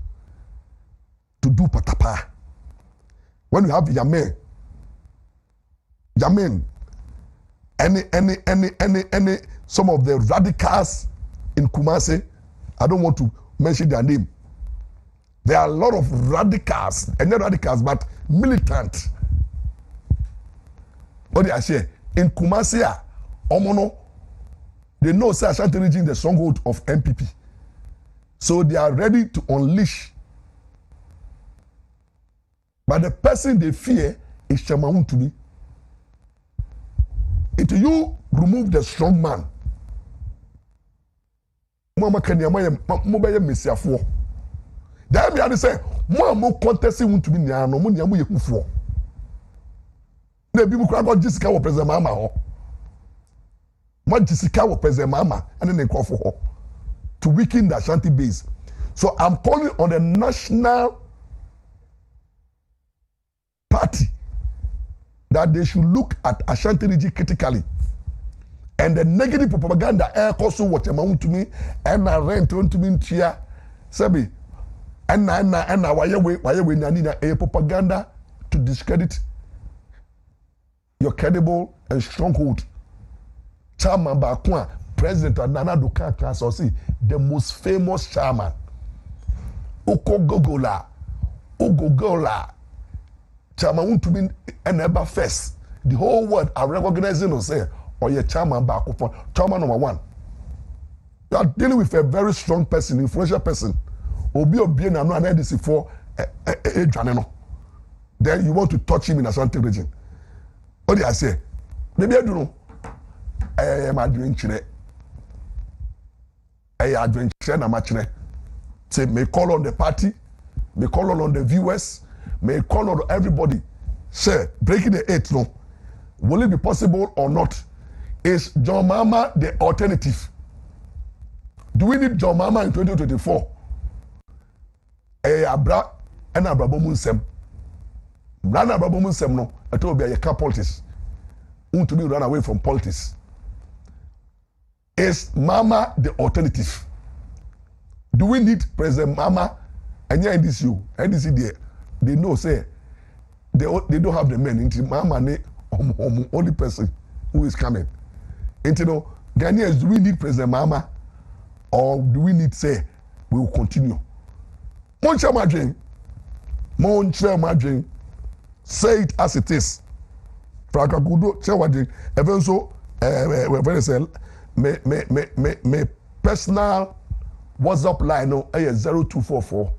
to do patapa. When you have Yamen, any some of the radicals in Kumasi, I don't want to mention their name. There are a lot of radicals, and not radicals, but militant. What do I say? In Kumasi, Omono, they know say Ashanti region the stronghold of MPP. So they are ready to unleash. But the person they fear is Chairman Wontumi. If you remove the strong man, Mama Kanyama, Mobile Messiah. Then we had to say, more contesting Wontumi no money amu yekufo. Na bi mu kura go Jessica wo president mama ho. Mo Jessica wo president mama and then nkofo ho to weaken the Ashanti base. So I'm calling on the national party that they should look at Ashanti region critically. And the negative propaganda air cost what Wontumi and I rent Wontumi ntia sabi and why we need a propaganda to discredit your credible and stronghold. Chairman Bakwa, President Nana Duka say the most famous chairman. Ugogola, Chairman Wontumi and ever first. The whole world are recognizing us say, or your chairman Bakwa, chairman number 1. You are dealing with a very strong person, influential person. Obi na no anadisi for then you want to touch him in a certain region. What do I say? Maybe I don't know. I am adventure. I adventure na machine. Say may call on the party, may call on the viewers, may call on everybody. Say breaking the eight no. Will it be possible or not? Is John Mama the alternative? Do we need John Mama in 2024? Abrabo and Abrabo Nsem. Run Abrabo Nsem no. I told you be a car politics. Wontumi run away from politics. Is Mama the alternative? Do we need President Mama? And yeah, NDC there, they know say they don't have the men. Into Mama ne only person who is coming. Into no Ghanaians, do we need President Mama, or do we need say we will continue? Moncha Madrin, say it as it is. Franka Gudo, say what even so, very say me personal WhatsApp line no 0244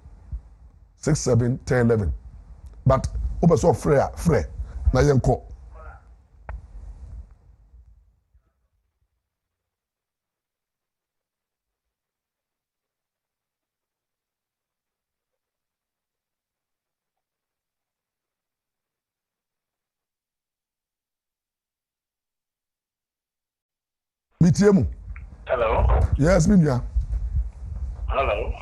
67 10 11. But over so frere na yenko. Mitiemu. Hello. Yes, Minya. Hello.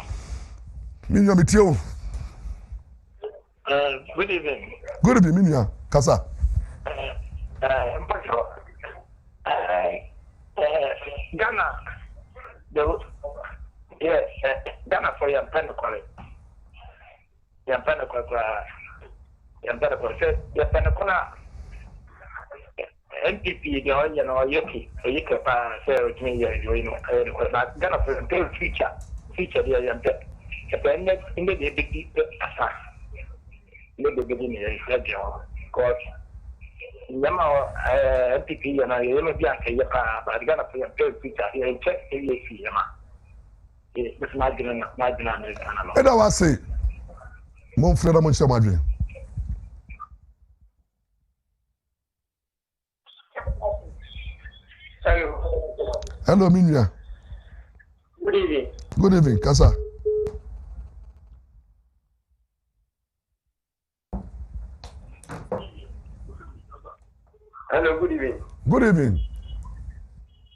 Minya Mitiemu. Good evening. Good evening, Minya. Kasa. Ghana. Yes, Ghana for your Pentecost. Your Pentecost. Your Pentecost. NPP, the oil, Yuki, a Yuka, Sarah, you know, Ghana for the future, the young pet. In the big attack. In the beginning, because Yama NPP and I am a Bianca, but Ghana for your future here and check Yama. It's marginal. And I was say, Monfreda Moncha Madrid. Hello, Minya. Good evening. Good evening, Kasa. Hello, good evening. Good evening.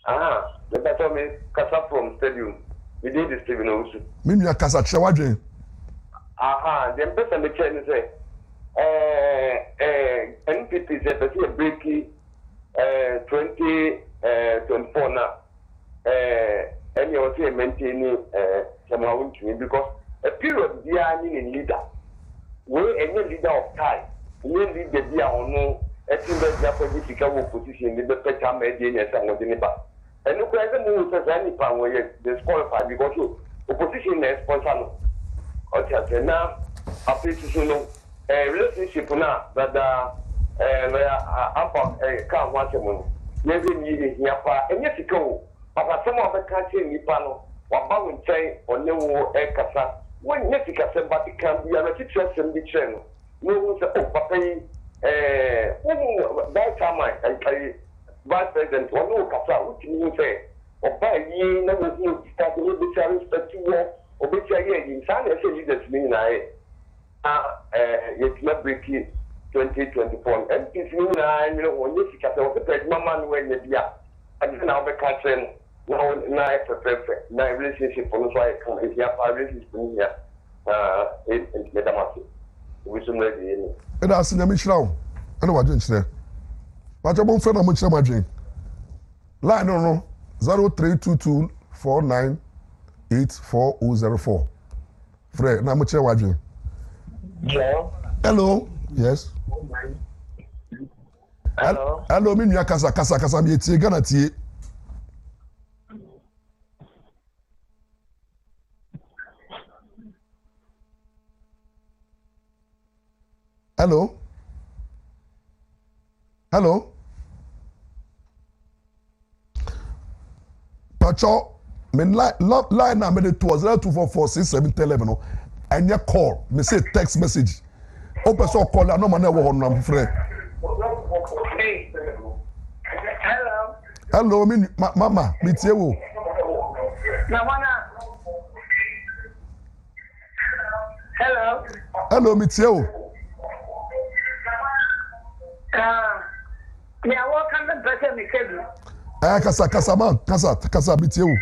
The better me Kasa from Stadium. We did this Stephen also. Minya Kasa Chawadre. The person the chain say, NPP said that he breaking 2024 now. And you also maintaining some Wontumi because a period we are in leader. We any leader of time. We lead the beer or no. I think that the political position in the better median and some of the neighbor. And look at the move as any power where disqualified because opposition is sponsor. Okay, now after to relationship now that Ampaw can't watch him. Never needed here and yet to go. But some of the country in Nipano, or Bowen say, or no air cassa. When Jessica said, but it can be a teacher in the channel. No one said, oh, Papa, that time I vice president, or no cassa, which means say, or by ye, no one will start a little bit of respect to war, or which I hear in San Antonio, mean I, it's not breaking 2024. And if you know, when Jessica said, okay, Mamma, when you are, and now the country. Now, perfect. Now, relationship on the side come if you have relationship here. In Medamasi. We should ready. And I see the Michelin. I know what you're saying. But I'm friend of Mucha Madrid. Line no 0322 4984004. Fred, now Mucha Madrid. Hello. Yes. Hello. Hello, Minya Kasa, me tie Ghana tie. Hello. Pacho, me line na me de 02446711 no anya call me say text message o person call na no man e wo ho no frɛ hello me mama me tie wo na wana hello me tie wo me awo kan the person me kebi kasa man kasa me tie wo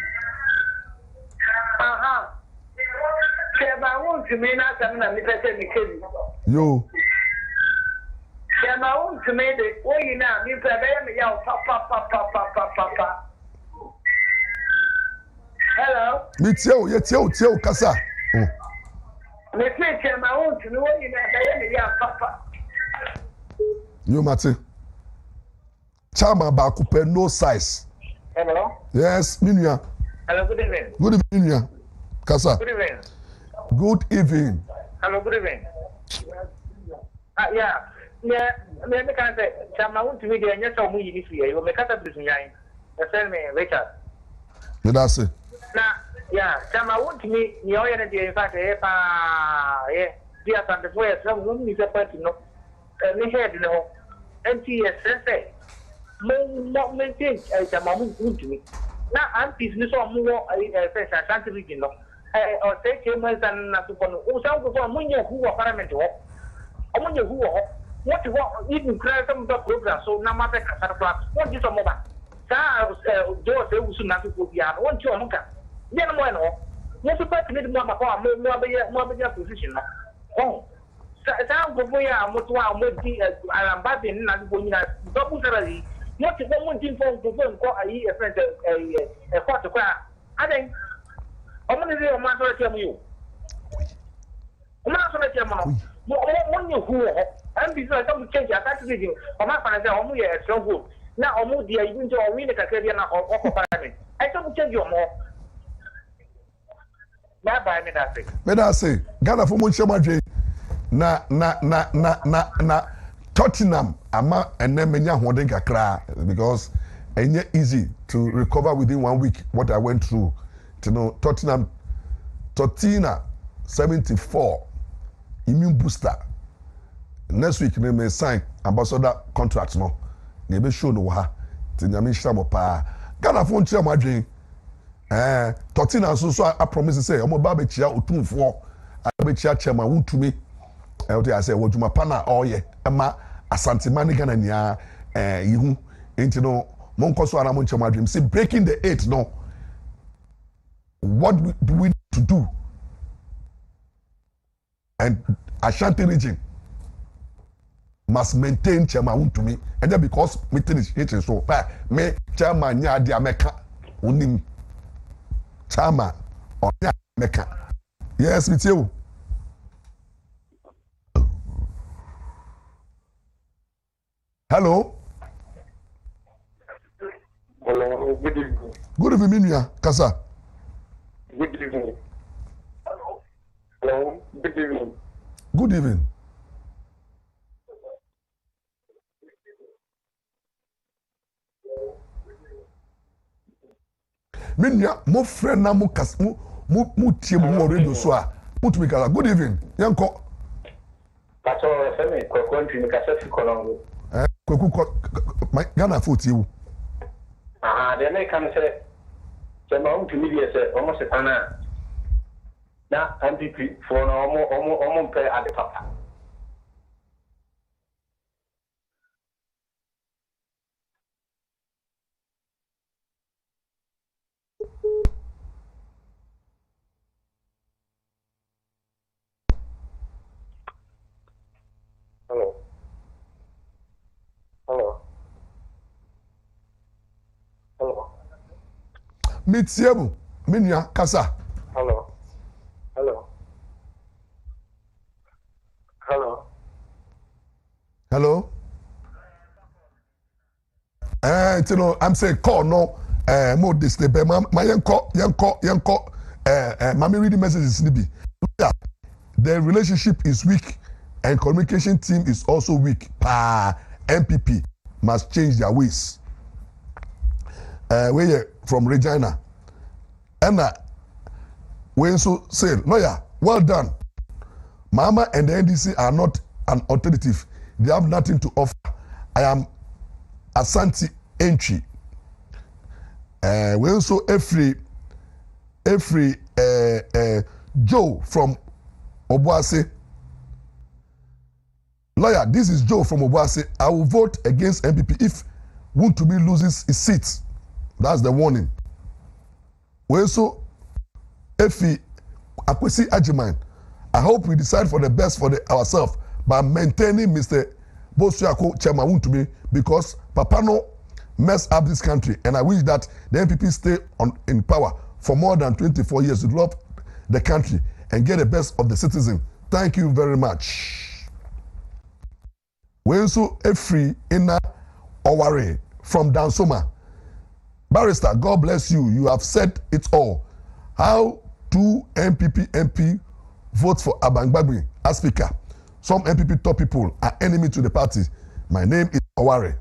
Chema Wontumi na asem na me person me kebi yo Chema Wontumi de oyi na me pe be me ya pa. Hello. Me tie wo ye tie wo kasa. Me say Chema Wontumi oyi na be me ya pa. Yo mate. Chama ba coupe no size. Hello. Yes, minua. Hello, good evening. Good evening, minua. Kasa. Good evening. Good evening. Hello, good evening. Yeah. Me can say Chama Wontumi de anya so mu yi ni fi e o me kata bisunyan. E send me Richard. Me da say. Na yeah, Chama Wontumi ni o ye na de in fact e pa dia sante foi e so mu ni se party no. Me head no. NTS say mo maintain Chama Wontumi. Na aunties ni so mu wo first Ashanti region no. O say chairman and na so no. O sa go for mo nye hu wo parliament wo. O mo nye hu wo. What you want even create some program so na matter ka class. What you some ba. Sa do say usu na ko bia. What you on ka. Ye no mo no. Mo so party ni mo ma ko mo be position no. Oh. Sa go for ya mo to a mo di aramba de na go nyina double salary. What you want tin for go ko ayi e friend e court ko a. Aden. O mo ni o ma so le mu yo. O ma so le mu no. Mo nyi hu ho. And besides, some change a country. Or my father, Omu, a strong group. Now, Omu, dear, you into a winner, Caribbean or parliament. I don't change your more. Bye, me that say, Ghana for Muncha Madre, na Tottenham, Ama, and then Menya Hodenka cry because it's easy to recover within 1 week what I went through. You know, Tottenham, 74, immune booster. Next week they may sign ambassador contracts no. They be show no ha. Ti nyame shamo pa. Ghana phone chia madwen. Tottenham so I promise say omo ba be chia otumfo. A be chia chairman Wontumi. O te say woduma pa na oye. Ema Asante Mani Ghana nia yihu. Enti no monko so ara mon chia madwen. See breaking the 8 no. What do we need to do? And Ashanti region must maintain chairman Wontumi, and then because meeting is hitting so me chairman nya dia meka onim chairman or nya meka. Yes, with you. Hello. Hello, good evening. Good evening, Minya Kasa. Good evening. Hello, good evening. Good evening. Minya, mo friend na mo kas mo tie mo radio so a mutumi kala. Good evening. Yanko. Pato femi ko ntumi kasa fi kolongo. Kweku Ghana for tie wo. De me kan se Chema Wontumi bi se omo se pana na MPP for no omo pe ade papa. Hello. Hello. Hello. Mitiemu, Minya Kasa. Hello. Hello. Hello. Hello. You know, I'm saying call no. More this the my yanko. Mami reading messages nibi. The relationship is weak, and communication team is also weak. MPP must change their ways. We from Regina. And when so say, lawyer, well done. Mama and the NDC are not an alternative. They have nothing to offer. I am Asante entry. When so every Joe from Obuasi. Lawyer, this is Joe from Obuasi. I will vote against MPP if Wontumi loses his seat. That's the warning. When so Efi Akwesi Ajiman, I hope we decide for the best for ourselves by maintaining Mr. Bosuako Chairman Wontumi, because Papano messed up this country, and I wish that the MPP stay in power for more than 24 years to develop the country and get the best of the citizen. Thank you very much. Wensu Efri Ina Oware from Dansoma. Barrister, God bless you. You have said it all. How do MPP MP vote for Abangbagbi as speaker? Some MPP top people are enemy to the party. My name is Oware.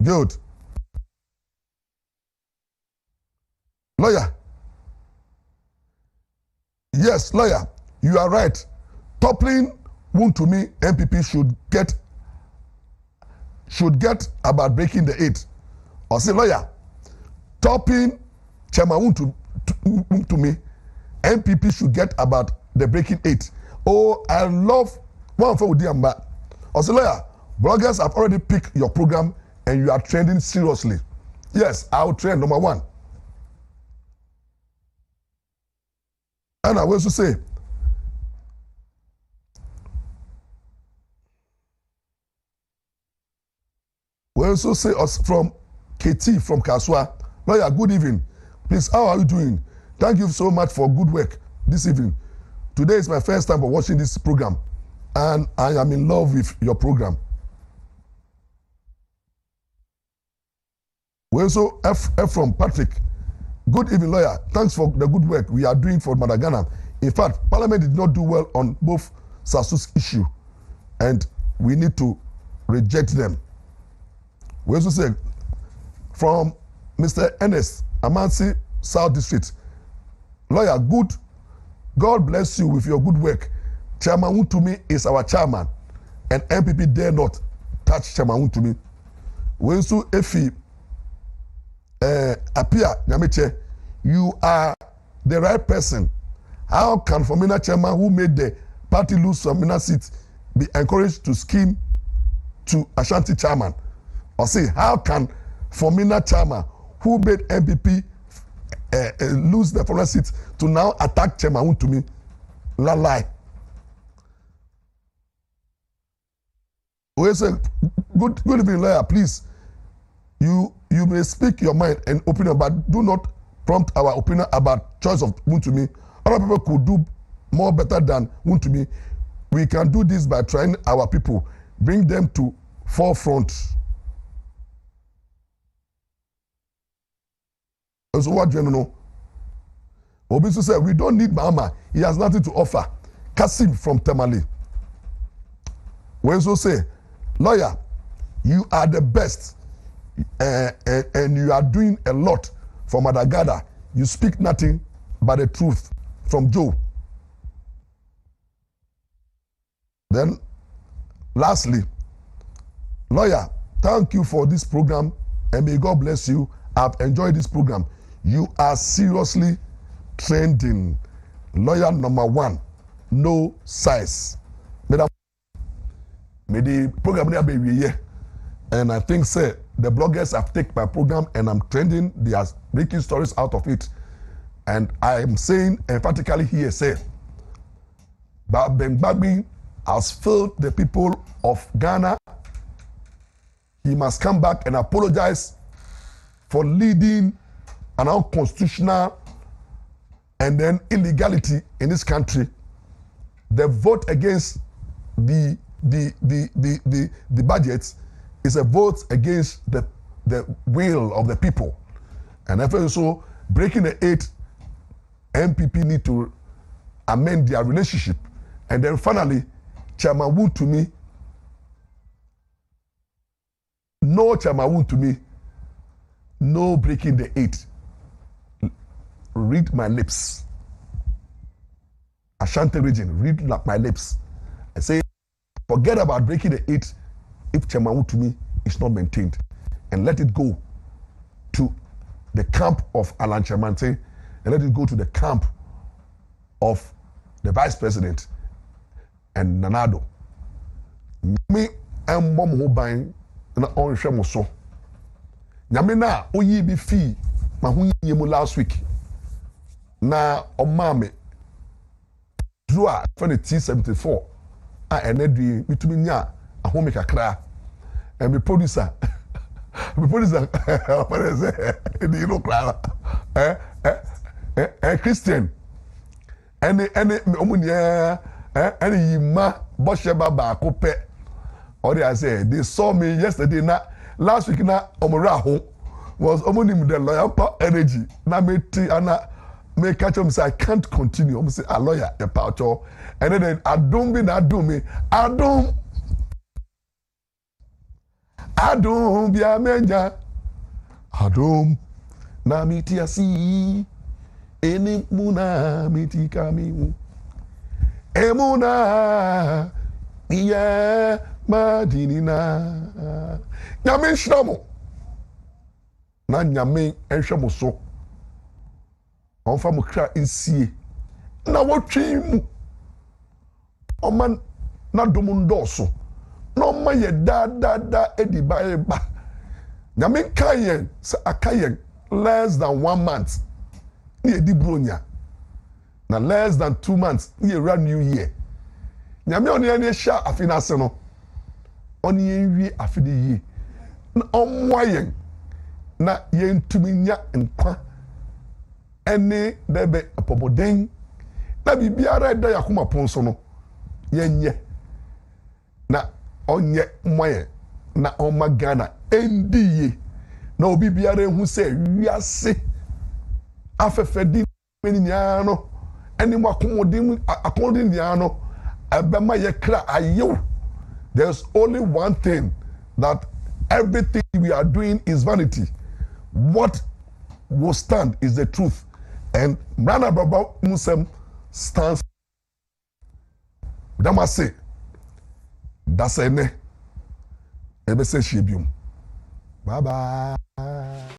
Good. Lawyer. Yes, lawyer, you are right. Toppling Wontumi MPP should get about breaking the 8. Or say, lawyer, topping Chairman Wontumi MPP should get about the breaking 8. Oh, I love one for Udiamba. Or say, lawyer, bloggers have already picked your program and you are trending seriously. Yes, I will trend number 1. And I will also say, we also say us from KT from Kaswa. Lawyer, good evening. Please, how are you doing? Thank you so much for good work this evening. Today is my first time for watching this program, and I am in love with your program. We also F from Patrick. Good evening, lawyer. Thanks for the good work we are doing for Madagana. In fact, Parliament did not do well on both Sasu's issue, and we need to reject them. We also say from Mr. Ernest Amansi, South District. Lawyer, good. God bless you with your good work. Chairman Wontumi is our chairman, and MPP dare not touch Chairman Wontumi. We also Efi Apia Nyameche, you are the right person. How can Formina chairman who made the party lose Formina seat be encouraged to scheme to Ashanti chairman? Or say, how can Formina chairman who made MPP lose the Formina seat to now attack Chairman Wontumi? Lie. We say, good evening, lawyer. Please, you may speak your mind and opinion, but do not prompt our opinion about choice of Wontumi. Other people could do more better than Wontumi. We can do this by trying our people, bring them to forefront. So what do you know? Obisu said, we don't need Mahama. He has nothing to offer. Kasim from Tamale. We also say, lawyer, you are the best. And you are doing a lot for Madagada. You speak nothing but the truth. From Joe. Then, lastly, lawyer, thank you for this program and may God bless you. I've enjoyed this program. You are seriously trending. Lawyer number 1, no size. May the program be here. And I think, sir, the bloggers have taken my program and I'm trending. They are making stories out of it. And I am saying emphatically here, say, that Bengbagbi has failed the people of Ghana. He must come back and apologize for leading an unconstitutional and then illegality in this country. The vote against the budget is a vote against the will of the people. And therefore, so breaking the 8, MPP need to amend their relationship. And then finally, Chairman Wontumi, no Chairman Wontumi, no breaking the 8. read my lips. Ashanti region, read my lips. I say, forget about breaking the 8 if Chairman Wontumi is not maintained, and let it go to the camp of Alan Chamante, and let it go to the camp of the Vice President and Nanado. Me and mom who buying na on shemo so. Nyame na oyi bi fi ma hu yemu last week. Na omame Dua for the T74 a enedui mitumi nya ahome kakra. And me producer what is it? You know cry. Christian any omunya any yima bosheba ba kope. Or they say they saw me yesterday na last week na Mmra ho was omonim the lawyer energy na me ti ana me catch him say I can't continue. I'm say a lawyer the paucho and then adom bi na adom me adom bi amenja adom na miti asi eni muna miti kami emuna iya madinina nyame nhyiramo na nyame enhwemo so onfa mo kra nsie na wotwe mu oman na dom ndoso na oma ye da ediba eba nyame kayen sa akayen less than 1 month ni edi bronya na less than 2 months ni era new year nyame oni ene sha afinase no oni enwie afide yi na omwayen na yentumi nya nkwa ene debe apoboden na bibiara da yakoma ponso no yenye na onye mwaye na oma Ghana endiye na obi biara ehu se wiase afefedi meni nyano ene mwakomodin akodin nyano abema ye kra ayo. There's only one thing, that everything we are doing is vanity. What will stand is the truth. And Abrabo Nsem stands. That must say, that's a ne. Ebe se shebium. Bye bye.